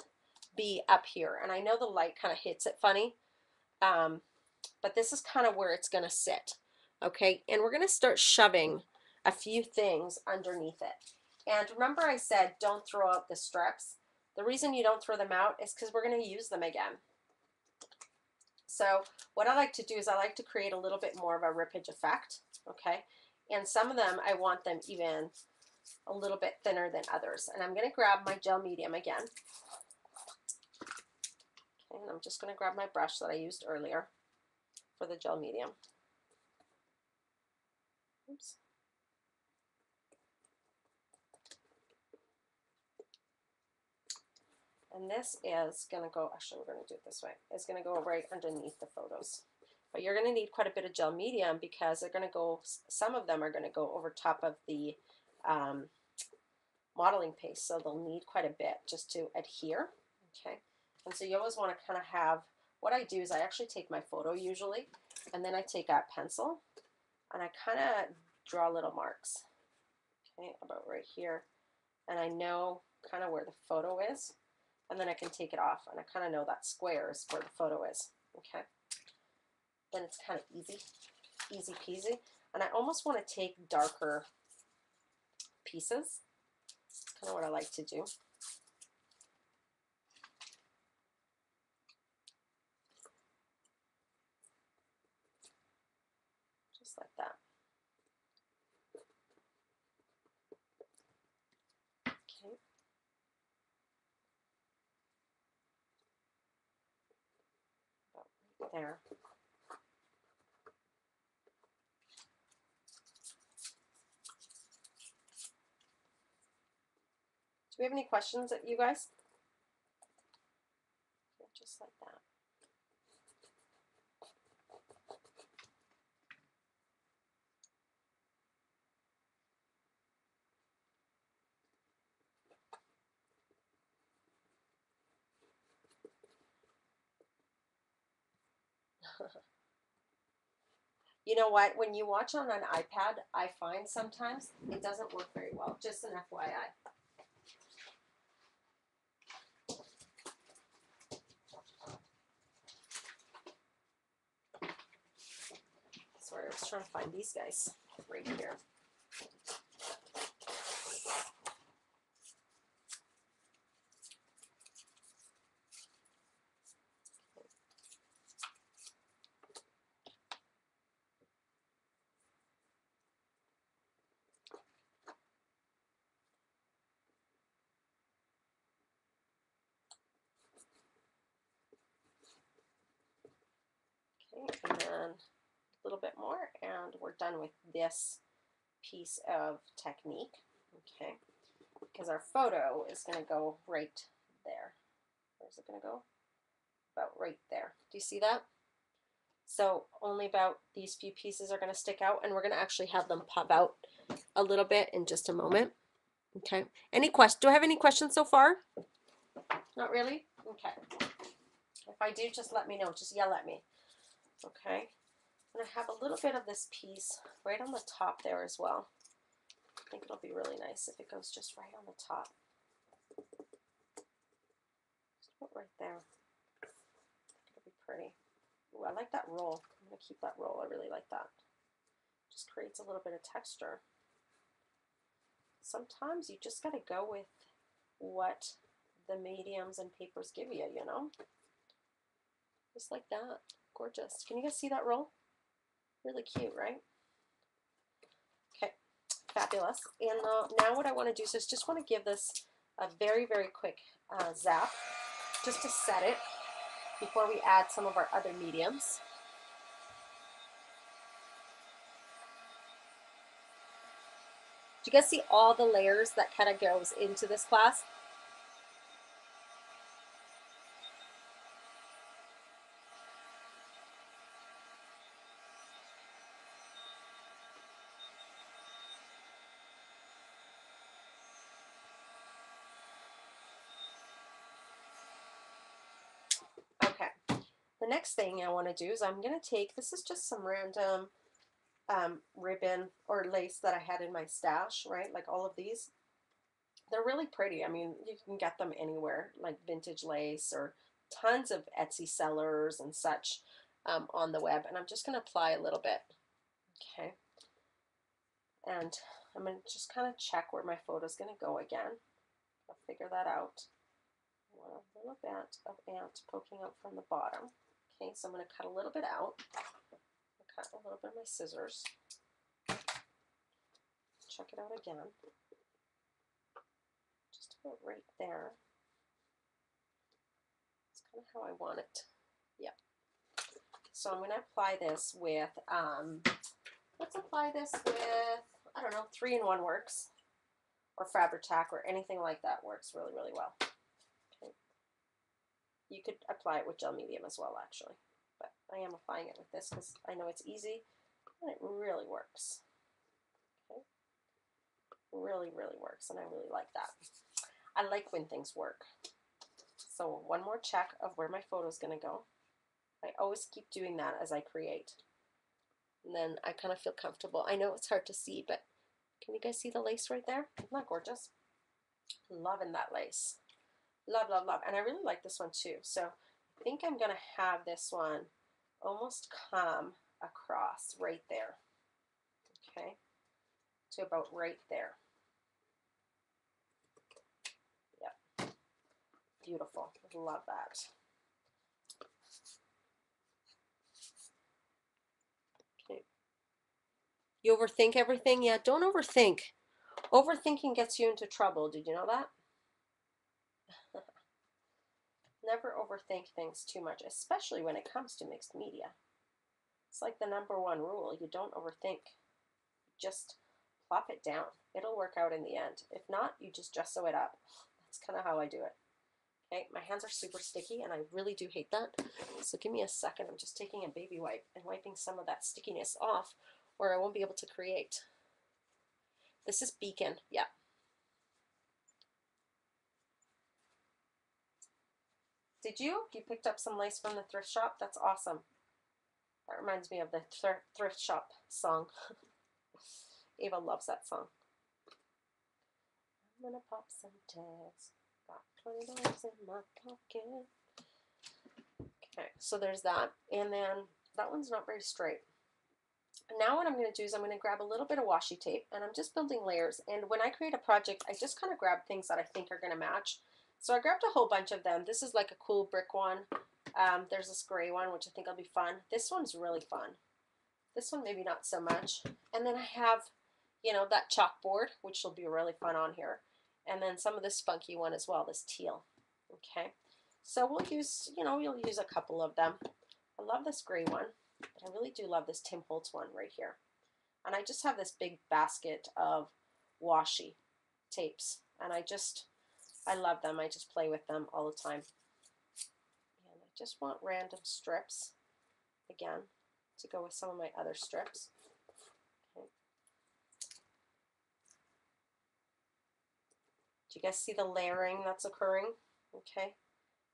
Speaker 1: be up here, and I know the light kind of hits it funny, but this is kind of where it's going to sit, okay? And we're going to start shoving a few things underneath it. And remember I said don't throw out the strips. The reason you don't throw them out is because we're going to use them again. So what I like to do is I like to create a little bit more of a rippage effect, okay? And some of them, I want them even a little bit thinner than others. And I'm going to grab my gel medium again. Okay, and I'm just going to grab my brush that I used earlier for the gel medium. Oops. And this is going to go, actually we're going to do it this way, it's going to go right underneath the photos. But you're going to need quite a bit of gel medium because they're going to go, some of them are going to go over top of the modeling paste, so they'll need quite a bit just to adhere, okay? And so you always want to kind of have, what I do is I actually take my photo usually, and then I take a pencil, and I kind of draw little marks, okay, about right here, and I know kind of where the photo is, and then I can take it off, and I kind of know that square is where the photo is, okay? Then it's kind of easy peasy, and I almost want to take darker pieces. That's kind of what I like to do. Just like that. Okay. About right there. Do we have any questions, you guys? Yeah, just like that. You know what? When you watch on an iPad, I find sometimes it doesn't work very well. Just an FYI. Sorry, I was trying to find these guys right here. Okay, and then a little bit more, and we're done with this piece of technique. Okay, because our photo is going to go right there. Where's it going to go? About right there. Do you see that? So only about these few pieces are going to stick out, and we're going to actually have them pop out a little bit in just a moment. Okay. Any questions? Do I have any questions so far? Not really? Okay. If I do, just let me know. Just yell at me. Okay. And I have a little bit of this piece right on the top there as well. I think it'll be really nice if it goes just right on the top. Just put right there. It'll be pretty. Ooh, I like that roll. I'm going to keep that roll. I really like that. Just creates a little bit of texture. Sometimes you just got to go with what the mediums and papers give you, you know? Just like that. Gorgeous. Can you guys see that roll? Really cute, right? Okay, fabulous. And now what I want to do is just want to give this a very, very quick zap just to set it before we add some of our other mediums. Do you guys see all the layers that kind of goes into this class? Okay, the next thing I want to do is I'm going to take, this is just some random ribbon or lace that I had in my stash, right? Like all of these. They're really pretty. I mean, you can get them anywhere, like vintage lace or tons of Etsy sellers and such on the web. And I'm just going to apply a little bit. Okay. And I'm going to just kind of check where my photo is going to go again. I'll figure that out. I want a little bit of ant poking out from the bottom. Okay, so I'm going to cut a little bit out. I'll cut a little bit of my scissors. Check it out again. Just about right there. That's kind of how I want it. Yep. So I'm going to apply this with, let's apply this with, I don't know, 3-in-1 works, or Fabri-Tac, or anything like that works really, really well. Okay. You could apply it with gel medium as well, actually, but I am applying it with this because I know it's easy and it really works. Okay. Really, really works, and I really like that. I like when things work. So one more check of where my photo is going to go. I always keep doing that as I create. And then I kind of feel comfortable. I know it's hard to see, but can you guys see the lace right there? Isn't that gorgeous? Loving that lace. Love, love, love. And I really like this one too. So I think I'm going to have this one almost come across right there. Okay. To about right there. Yep. Beautiful. Love that. Okay. You overthink everything? Yeah, don't overthink. Overthinking gets you into trouble. Did you know that? Never overthink things too much, especially when it comes to mixed media. It's like the #1 rule. You don't overthink. Just plop it down. It'll work out in the end. If not, you just gesso it up. That's kind of how I do it. Okay, my hands are super sticky and I really do hate that. So give me a second. I'm just taking a baby wipe and wiping some of that stickiness off or I won't be able to create. This is Beacon, yeah. Did you? You picked up some lace from the thrift shop? That's awesome. That reminds me of the thrift shop song. Ava loves that song. I'm gonna pop some tags. Got $20 in my pocket. Okay, so there's that. And then that one's not very straight. Now what I'm going to do is I'm going to grab a little bit of washi tape and I'm just building layers. And when I create a project, I just kind of grab things that I think are going to match. So I grabbed a whole bunch of them. This is like a cool brick one. There's this gray one, which I think will be fun. This one's really fun. This one maybe not so much. And then I have, you know, that chalkboard, which will be really fun on here. And then some of this funky one as well, this teal. Okay. So we'll use, you know, we'll use a couple of them. I love this gray one, but I really do love this Tim Holtz one right here. And I just have this big basket of washi tapes. And I love them. I just play with them all the time. And I just want random strips, again, to go with some of my other strips. Okay. Do you guys see the layering that's occurring? Okay.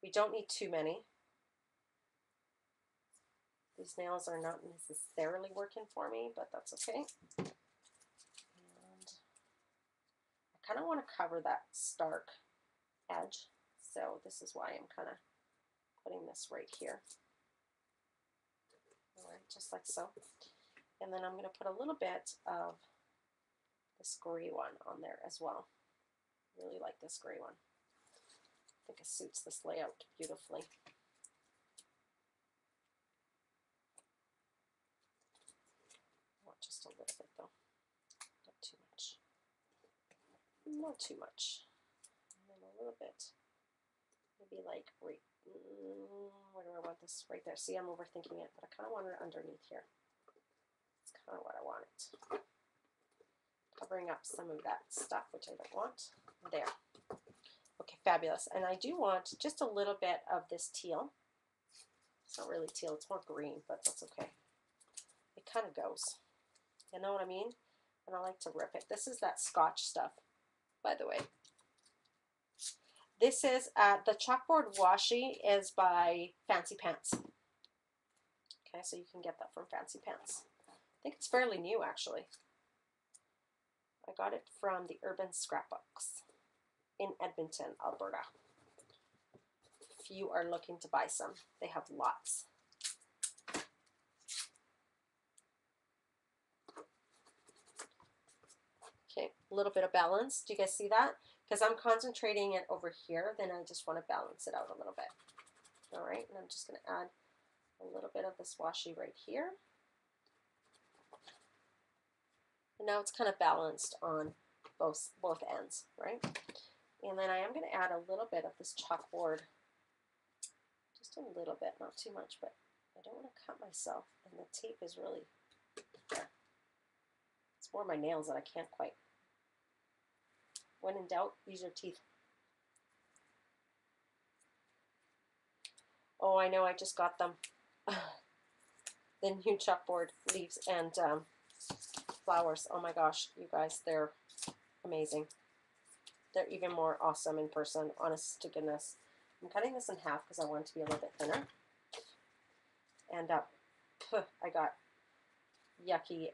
Speaker 1: We don't need too many. These nails are not necessarily working for me, but that's okay. And I kind of want to cover that stark edge, so this is why I'm kind of putting this right here. All right, just like so. And then I'm going to put a little bit of this gray one on there as well. Really like this gray one. I think it suits this layout beautifully. Just a little bit though, not too much. Not too much. And then a little bit, maybe like right, where do I want this? Right there. See, I'm overthinking it, but I kind of want it underneath here. That's kind of what I want it. Covering up some of that stuff, which I don't want. There. Okay, fabulous. And I do want just a little bit of this teal. It's not really teal, it's more green, but that's okay. It kind of goes. You know what I mean? And I like to rip it. This is that Scotch stuff, by the way. This is, the chalkboard washi is by Fancy Pants. Okay, so you can get that from Fancy Pants. I think it's fairly new, actually. I got it from the Urban Scrapbooks in Edmonton, Alberta. If you are looking to buy some, they have lots. Okay, a little bit of balance. Do you guys see that? Because I'm concentrating it over here, then I just want to balance it out a little bit. All right, and I'm just going to add a little bit of this washi right here. And now it's kind of balanced on both ends, right? And then I am going to add a little bit of this chalkboard. Just a little bit, not too much, but I don't want to cut myself. And the tape is really there. It's more my nails that I can't quite. When in doubt, use your teeth. Oh, I know, I just got them. The new chalkboard leaves and flowers. Oh my gosh, you guys, they're amazing. They're even more awesome in person, honest to goodness. I'm cutting this in half because I want it to be a little bit thinner. And I got yucky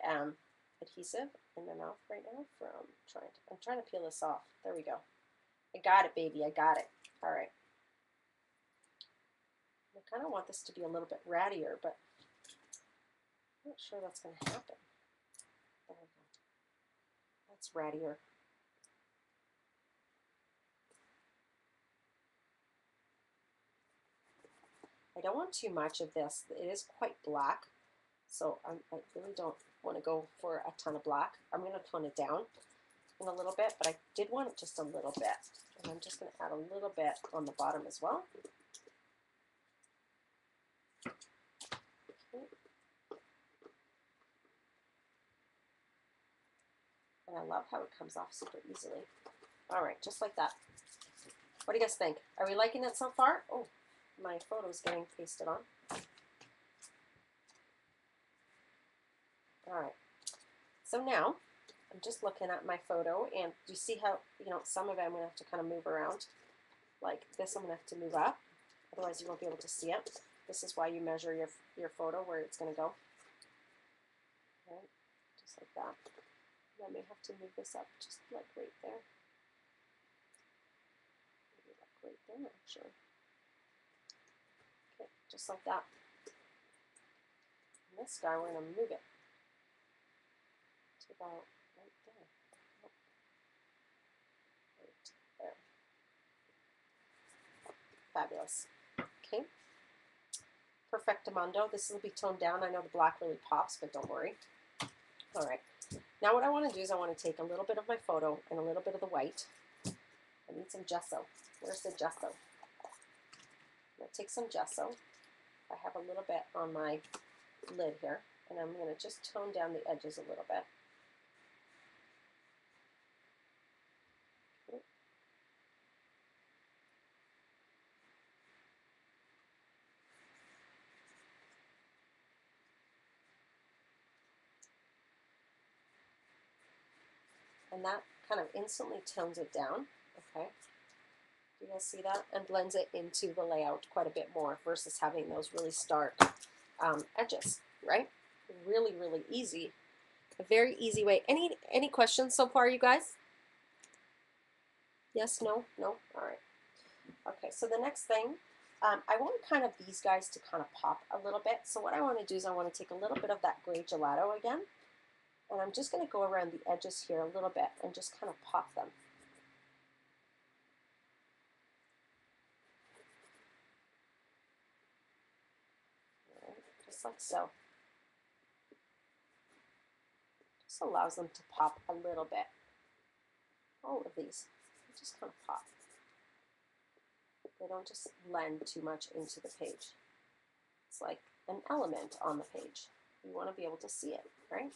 Speaker 1: adhesive in my mouth right now from I'm trying to peel this off. There we go. I got it, baby. I got it. All right. I kind of want this to be a little bit rattier, but I'm not sure that's going to happen. There we go. That's rattier. I don't want too much of this. It is quite black, so I really don't want to go for a ton of black. I'm going to tone it down in a little bit, but I did want it just a little bit. And I'm just going to add a little bit on the bottom as well. Okay. And I love how it comes off super easily. All right, just like that. What do you guys think? Are we liking it so far? Oh, my photo's getting pasted on. All right. So now I'm just looking at my photo, and you see how, you know, some of it I'm going to have to kind of move around. Like this, I'm going to have to move up. Otherwise, you won't be able to see it. This is why you measure your photo where it's going to go. Right, just like that. And I may have to move this up just like right there. Maybe like right there, actually. Okay, just like that. And this guy, we're going to move it to about right there. Right there. Fabulous. Okay. Perfectamundo. This will be toned down. I know the black really pops, but don't worry. All right. Now what I want to do is I want to take a little bit of my photo and a little bit of the white. I need some gesso. Where's the gesso? I'm going to take some gesso. I have a little bit on my lid here, and I'm going to just tone down the edges a little bit. Okay. And that kind of instantly tones it down. Okay. Do you guys see that? And blends it into the layout quite a bit more versus having those really stark edges, right? Really, really easy. A very easy way. Any questions so far, you guys? Yes, no, no? All right. Okay, so the next thing, I want kind of these guys to kind of pop a little bit. So what I want to do is I want to take a little bit of that gray gelato again, and I'm just going to go around the edges here a little bit and just kind of pop them. All right, just like so. Just allows them to pop a little bit. All of these, they just kind of pop. They don't just blend too much into the page. It's like an element on the page. You want to be able to see it, right?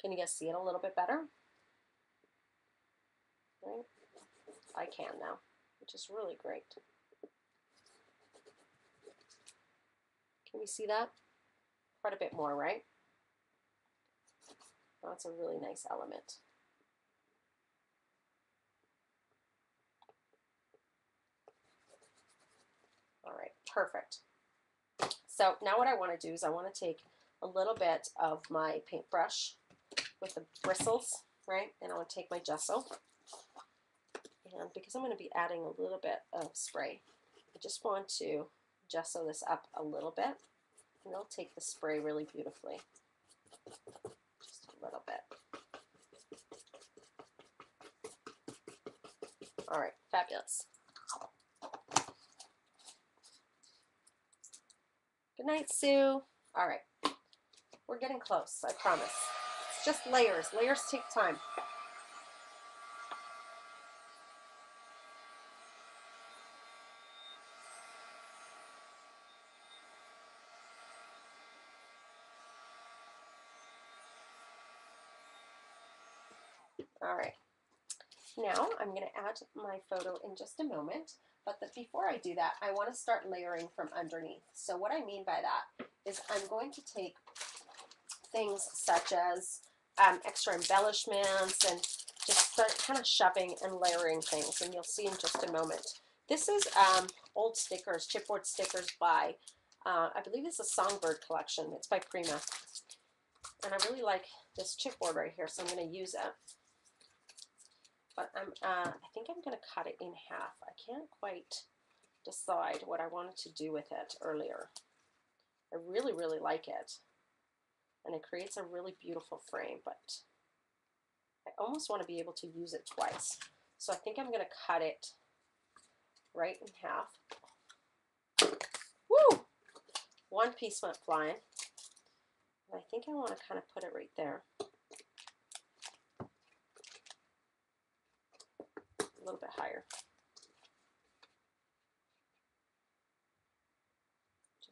Speaker 1: Can you guys see it a little bit better? Right? I can now, which is really great. Can we see that? Quite a bit more, right? That's a really nice element. All right, perfect. So now what I want to do is I want to take a little bit of my paintbrush with the bristles, right? And I want to take my gesso. And because I'm going to be adding a little bit of spray, I just want to gesso this up a little bit. And it'll take the spray really beautifully. Just a little bit. All right, fabulous. Good night, Sue. All right, we're getting close, I promise. It's just layers. Layers take time. All right. Now I'm going to add my photo in just a moment, but before I do that, I want to start layering from underneath. So what I mean by that is I'm going to take things such as extra embellishments and just start kind of shoving and layering things, and you'll see in just a moment. This is old stickers, chipboard stickers by, I believe it's a Songbird collection. It's by Prima. And I really like this chipboard right here, so I'm going to use it. But I think I'm going to cut it in half. I can't quite decide what I wanted to do with it earlier. I really, really like it. And it creates a really beautiful frame, but I almost want to be able to use it twice. So I think I'm going to cut it right in half. Woo! One piece went flying. And I think I want to kind of put it right there.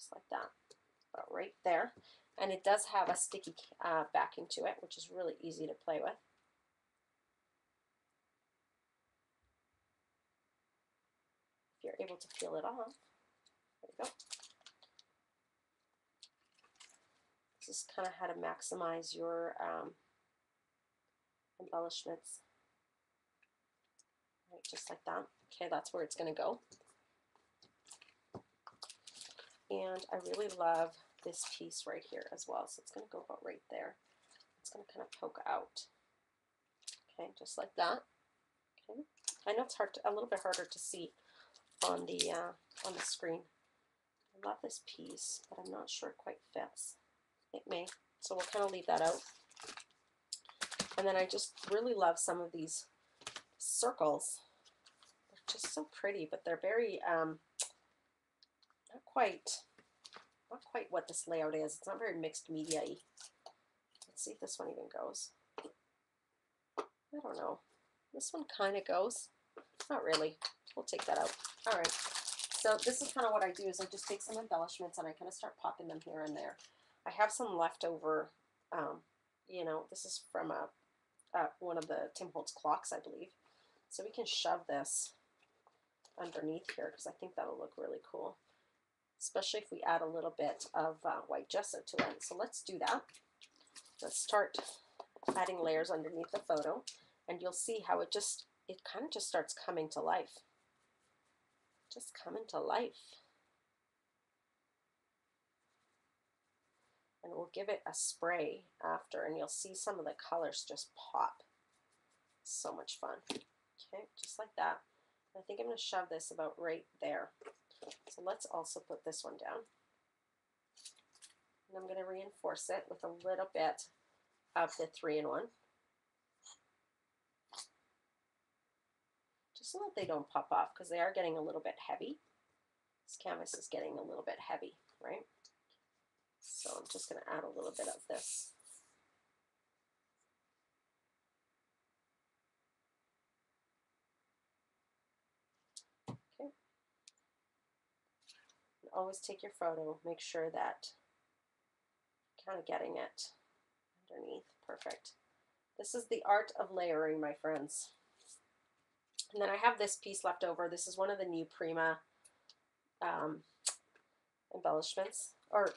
Speaker 1: just like that, about right there. And it does have a sticky backing to it, which is really easy to play with. If you're able to peel it off, there you go. This is kind of how to maximize your embellishments. Right, just like that. Okay, that's where it's going to go. And I really love this piece right here as well. So it's going to go about right there. It's going to kind of poke out. Okay, just like that. Okay, I know it's hard, a little bit harder to see on the screen. I love this piece, but I'm not sure it quite fits. It may, so we'll kind of leave that out. And then I just really love some of these circles. They're just so pretty, but they're very not quite what this layout is. It's not very mixed media-y. Let's see if this one even goes. I don't know. This one kind of goes. Not really. We'll take that out. All right. So this is kind of what I do is I just take some embellishments and I kind of start popping them here and there. I have some leftover, you know, this is from one of the Tim Holtz clocks, I believe. So we can shove this underneath here because I think that'll look really cool, especially if we add a little bit of white gesso to it. So let's do that. Let's start adding layers underneath the photo, and you'll see how it kind of just starts coming to life. Just coming to life. And we'll give it a spray after, and you'll see some of the colors just pop. So much fun. Okay, just like that. I think I'm going to shove this about right there. So let's also put this one down. And I'm going to reinforce it with a little bit of the 3-in-1. Just so that they don't pop off, because they are getting a little bit heavy. This canvas is getting a little bit heavy, right? So I'm just going to add a little bit of this. Okay. And always take your photo. Make sure that you're kind of getting it underneath. Perfect. This is the art of layering, my friends. And then I have this piece left over. This is one of the new Prima embellishments, or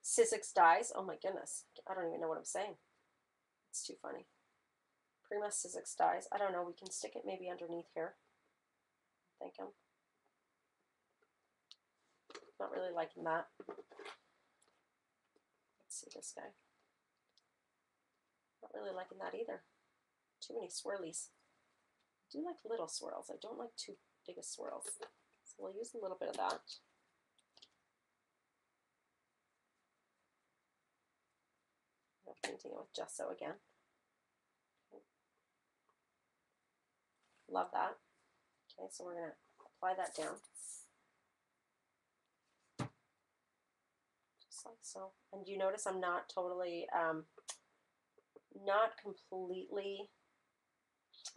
Speaker 1: Sizzix dies. Oh my goodness, I don't even know what I'm saying. It's too funny. Prima Sizzix dies. I don't know, we can stick it maybe underneath here. I'm thinking. Not really liking that. Let's see this guy. Not really liking that either. Too many swirlies. I do like little swirls. I don't like too big of swirls. So we'll use a little bit of that. I'm painting it with gesso again. Okay. Love that. Okay, so we're going to apply that down. Just like so. And you notice I'm not totally, not completely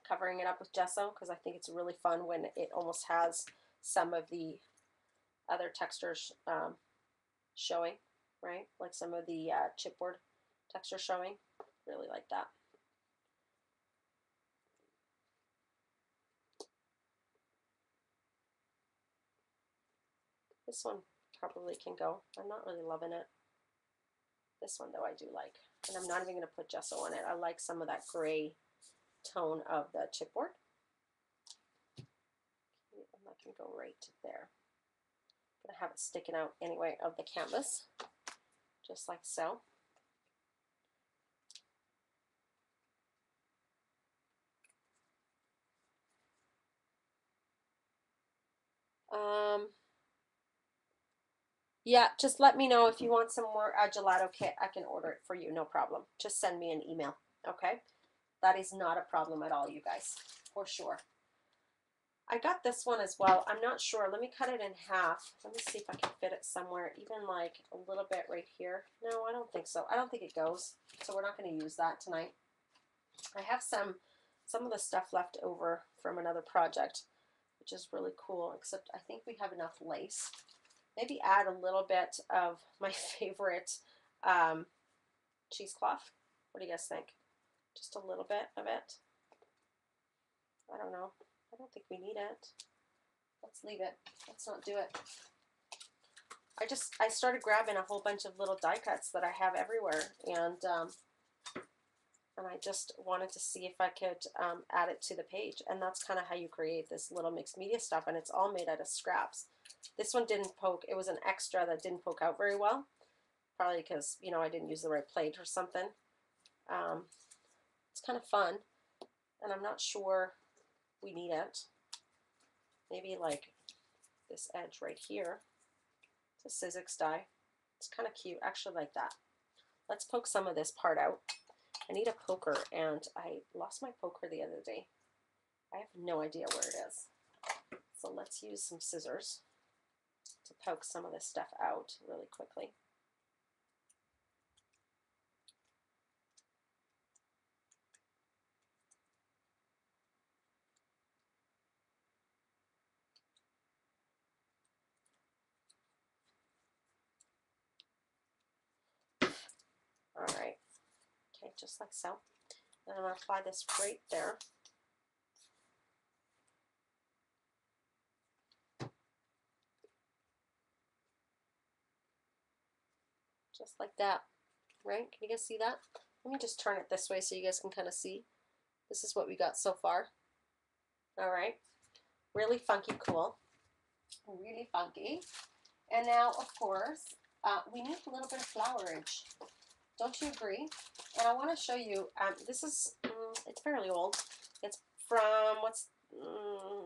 Speaker 1: covering it up with gesso, because I think it's really fun when it almost has some of the other textures showing, right? Like some of the chipboard texture showing. Really like that. This one probably can go. I'm not really loving it. This one though I do like. And I'm not even going to put gesso on it. I like some of that gray tone of the chipboard. Okay, and that can go right there. I'm going to have it sticking out anyway of the canvas, just like so. Yeah, just let me know if you want some more gelato kit. I can order it for you, no problem. Just send me an email, okay? That is not a problem at all, you guys, for sure. I got this one as well. I'm not sure. Let me cut it in half. Let me see if I can fit it somewhere, even like a little bit right here. No, I don't think so. I don't think it goes, so we're not going to use that tonight. I have some of the stuff left over from another project, which is really cool, except I think we have enough lace. maybe add a little bit of my favorite cheesecloth. What do you guys think? Just a little bit of it. I don't know. I don't think we need it. Let's leave it. Let's not do it. I started grabbing a whole bunch of little die cuts that I have everywhere, and I just wanted to see if I could add it to the page, and that's kind of how you create this little mixed media stuff, and it's all made out of scraps. This one didn't poke. It was an extra that didn't poke out very well, probably because, you know, I didn't use the right plate or something. It's kind of fun, and I'm not sure we need it. Maybe like this edge right here. It's a Sizzix die. It's kind of cute. Actually like that. Let's poke some of this part out. I need a poker, and I lost my poker the other day. I have no idea where it is. So let's use some scissors to poke some of this stuff out really quickly. All right. Okay, just like so. Then I'm going to apply this right there. Just like that, right? Can you guys see that? Let me just turn it this way so you guys can kind of see. This is what we got so far. All right. Really funky cool. Really funky. And now, of course, we need a little bit of flowerage. Don't you agree? And I want to show you, this is, it's fairly old. It's from,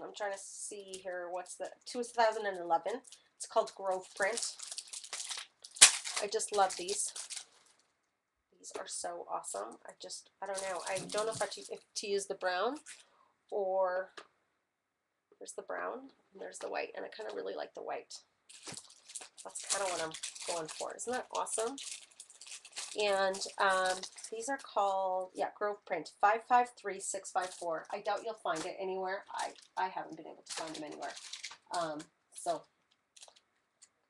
Speaker 1: I'm trying to see here, what's the, 2011. It's called Grove Print. I just love these. These are so awesome. I don't know. I don't know if to use the brown or, there's the brown and there's the white. And I kind of really like the white. That's kind of what I'm going for. Isn't that awesome? And these are called, yeah, Grove Print 553654. I doubt you'll find it anywhere. I haven't been able to find them anywhere. So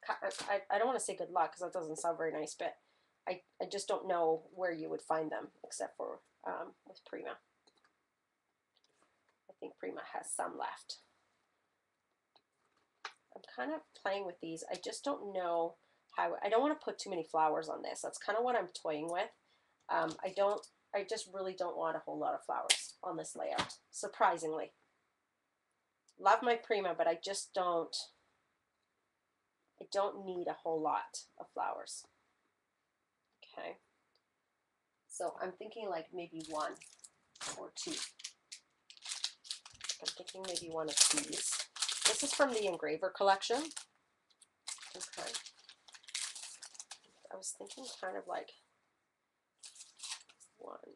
Speaker 1: I don't want to say good luck because that doesn't sound very nice, but I just don't know where you would find them except for with Prima. I think Prima has some left. I'm kind of playing with these. I just don't know how. I don't want to put too many flowers on this. That's kind of what I'm toying with. I just really don't want a whole lot of flowers on this layout, surprisingly. Love my Prima, but I don't need a whole lot of flowers. Okay. So I'm thinking like maybe one or two. I'm thinking maybe one of these. This is from the Engraver collection. Okay. I was thinking kind of like one,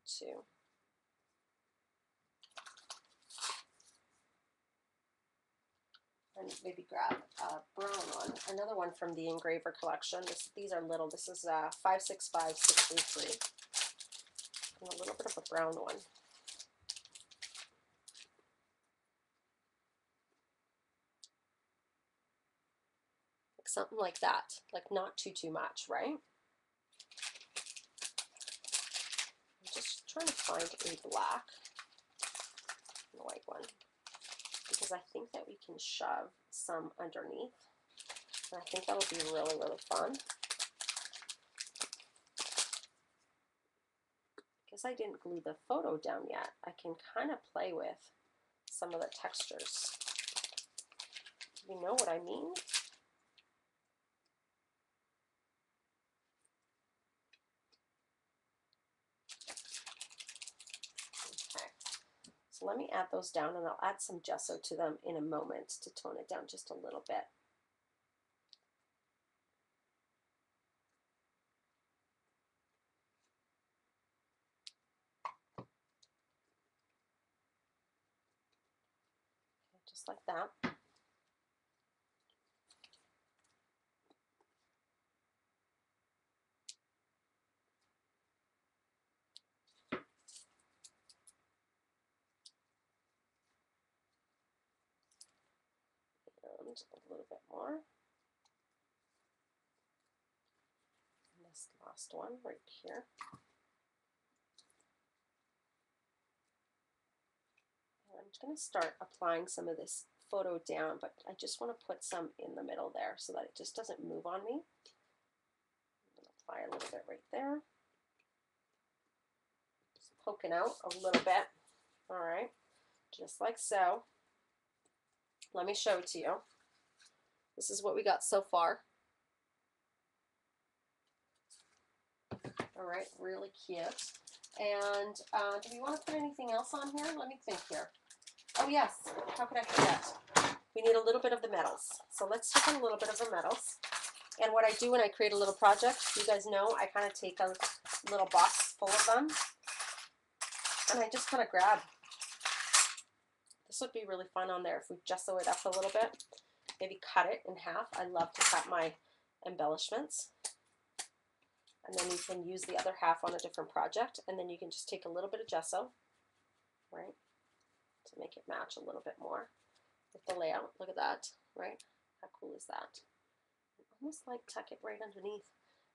Speaker 1: two. And maybe grab a brown one. Another one from the Engraver collection. These are little. This is 565633. And a little bit of a brown one. Like something like that. Like not too much, right? I'm just trying to find a black and a white one, because I think that we can shove some underneath, and I think that'll be really, really fun. Because I didn't glue the photo down yet, I can kind of play with some of the textures. You know what I mean? Okay, so let me add those down, and I'll add some gesso to them in a moment to tone it down just a little bit. Okay, just like that. And a little bit more. this last one right here. I'm going to start applying some of this photo down, but I just want to put some in the middle there so that it just doesn't move on me. I'm going to apply a little bit right there. Just poking out a little bit. All right, just like so. Let me show it to you. This is what we got so far. All right, really cute. And do we want to put anything else on here? Let me think here. Oh yes, how could I forget? We need a little bit of the metals. So let's take a little bit of the metals. And what I do when I create a little project, you guys know, I kind of take a little box full of them. And I just kind of grab. This would be really fun on there if we gesso it up a little bit. Maybe cut it in half. I love to cut my embellishments. And then you can use the other half on a different project. And then you can just take a little bit of gesso, right, to make it match a little bit more with the layout. Look at that, right? How cool is that? Almost like tuck it right underneath.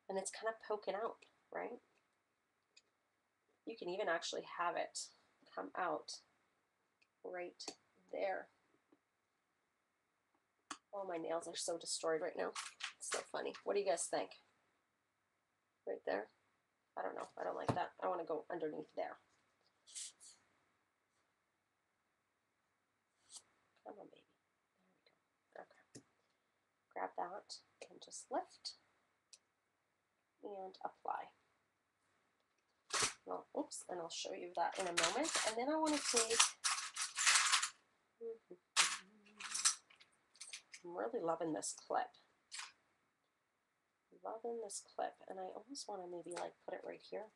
Speaker 1: And it's kind of poking out, right? You can even actually have it come out right there. Oh, my nails are so destroyed right now. It's so funny. What do you guys think? Right there? I don't know. I don't like that. I want to go underneath there. Come on, baby. There we go. Okay. Grab that and just lift and apply. Well, oops, and I'll show you that in a moment. And then I want to take, I'm really loving this clip. Loving this clip, and I almost want to maybe like put it right here.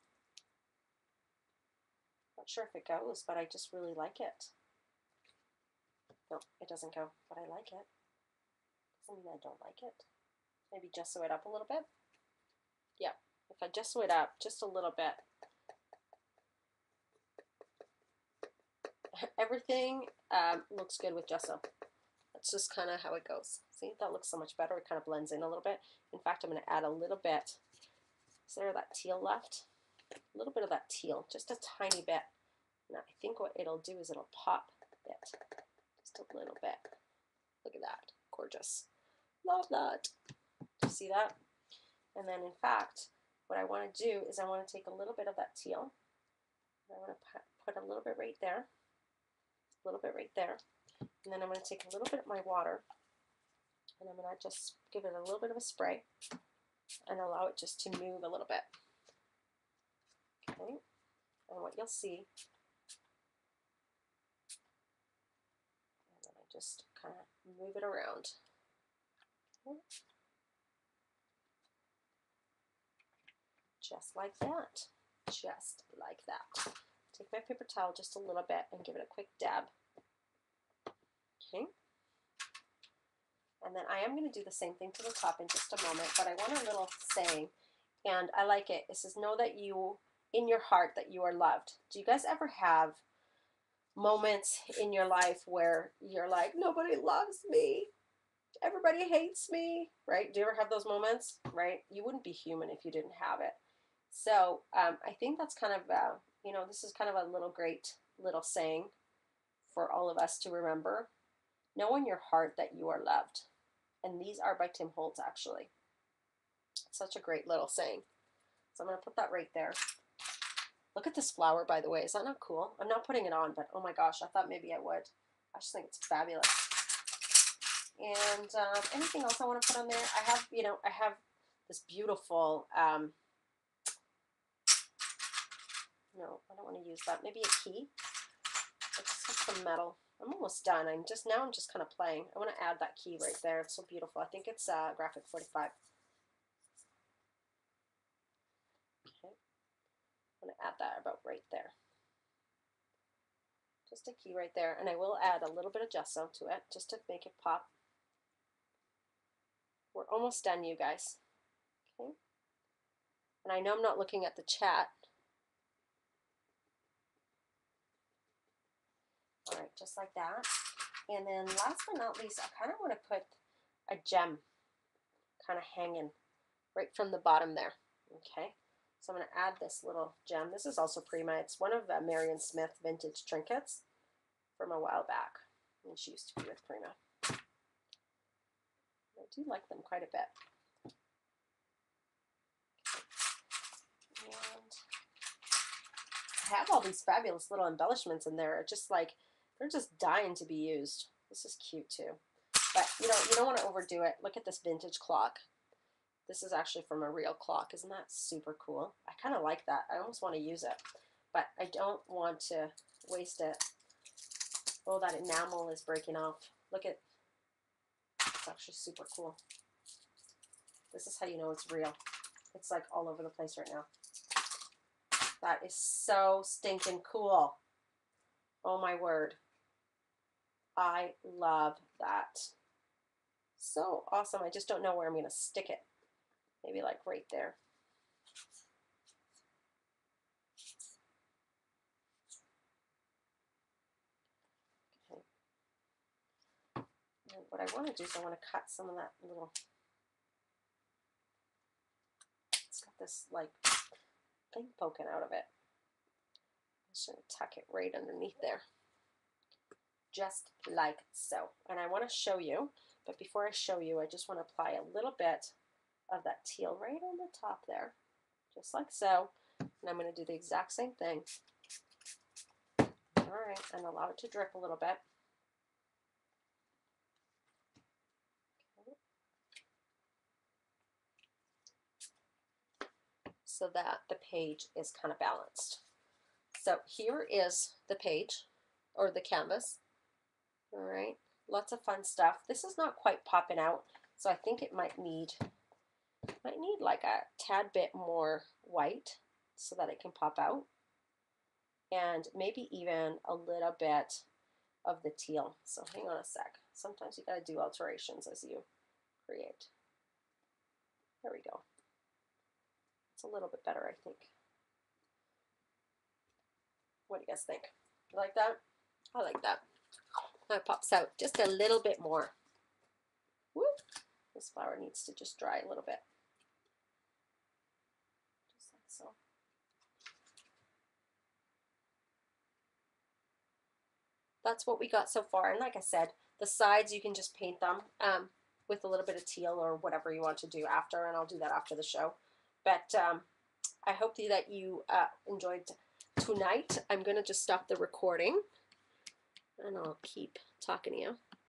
Speaker 1: Not sure if it goes, but I just really like it. No, it doesn't go, but I like it. Doesn't mean I don't like it. Maybe gesso it up a little bit. Yeah, if I gesso it up just a little bit, everything looks good with gesso. That's just kind of how it goes. See, that looks so much better. It kind of blends in a little bit. In fact, I'm going to add a little bit. Is there that teal left? A little bit of that teal, just a tiny bit. And I think what it'll do is it'll pop it just a little bit. Look at that. Gorgeous. Love that. Do you see that? And then, in fact, what I want to do is I want to take a little bit of that teal. And I want to put a little bit right there. A little bit right there. And then I'm going to take a little bit of my water and I'm going to just give it a little bit of a spray and allow it just to move a little bit. Okay, and what you'll see, and then I just kind of move it around. Okay. Just like that. Just like that. Take my paper towel just a little bit and give it a quick dab. Okay. And then I am going to do the same thing to the top in just a moment, but I want a little saying, and I like it. It says, know that you, in your heart, that you are loved. Do you guys ever have moments in your life where you're like, nobody loves me, everybody hates me, right? Do you ever have those moments, right? You wouldn't be human if you didn't have it. So I think that's kind of, you know, this is kind of a little great little saying for all of us to remember. Know in your heart that you are loved. And these are by Tim Holtz, actually. It's such a great little saying. So I'm going to put that right there. Look at this flower, by the way. Is that not cool? I'm not putting it on, but oh my gosh, I thought maybe I would. I just think it's fabulous. And anything else I want to put on there? I have, you know, I have this beautiful, no, I don't want to use that. Maybe a key. Let's put some metal. I'm almost done. I'm just kind of playing. I want to add that key right there. It's so beautiful. I think it's graphic 45. Okay. I'm going to add that about right there. Just a key right there. And I will add a little bit of gesso to it just to make it pop. We're almost done, you guys. Okay. And I know I'm not looking at the chat. All right, just like that. And then last but not least, I kind of want to put a gem kind of hanging right from the bottom there. Okay, so I'm going to add this little gem. This is also Prima. It's one of Marion Smith vintage trinkets from a while back. And she used to be with Prima. I do like them quite a bit. And I have all these fabulous little embellishments in there. Just like, they're just dying to be used. This is cute too. But you don't want to overdo it. Look at this vintage clock. This is actually from a real clock. Isn't that super cool? I kind of like that. I almost want to use it, but I don't want to waste it. Oh, that enamel is breaking off. Look at, it's actually super cool. This is how you know it's real. It's like all over the place right now. That is so stinking cool. Oh my word. I love that. So awesome. I just don't know where I'm going to stick it. Maybe like right there. Okay. And what I want to do is I want to cut some of that little, it's got this like thing poking out of it. I'm just going to tuck it right underneath there. Just like so. And I want to show you, but before I show you, I just want to apply a little bit of that teal right on the top there, just like so. And I'm going to do the exact same thing. All right, and allow it to drip a little bit. Okay. So that the page is kind of balanced. So here is the page, or the canvas. All right, lots of fun stuff. This is not quite popping out, so I think it might need like a tad bit more white so that it can pop out, and maybe even a little bit of the teal. So hang on a sec. Sometimes you got to do alterations as you create. There we go. It's a little bit better, I think. What do you guys think? You like that? I like that. That pops out just a little bit more. Woo! This flower needs to just dry a little bit. Just like so. That's what we got so far. And like I said, the sides, you can just paint them with a little bit of teal or whatever you want to do after, and I'll do that after the show. But I hope that you enjoyed tonight. I'm going to just stop the recording, and I'll keep talking to you.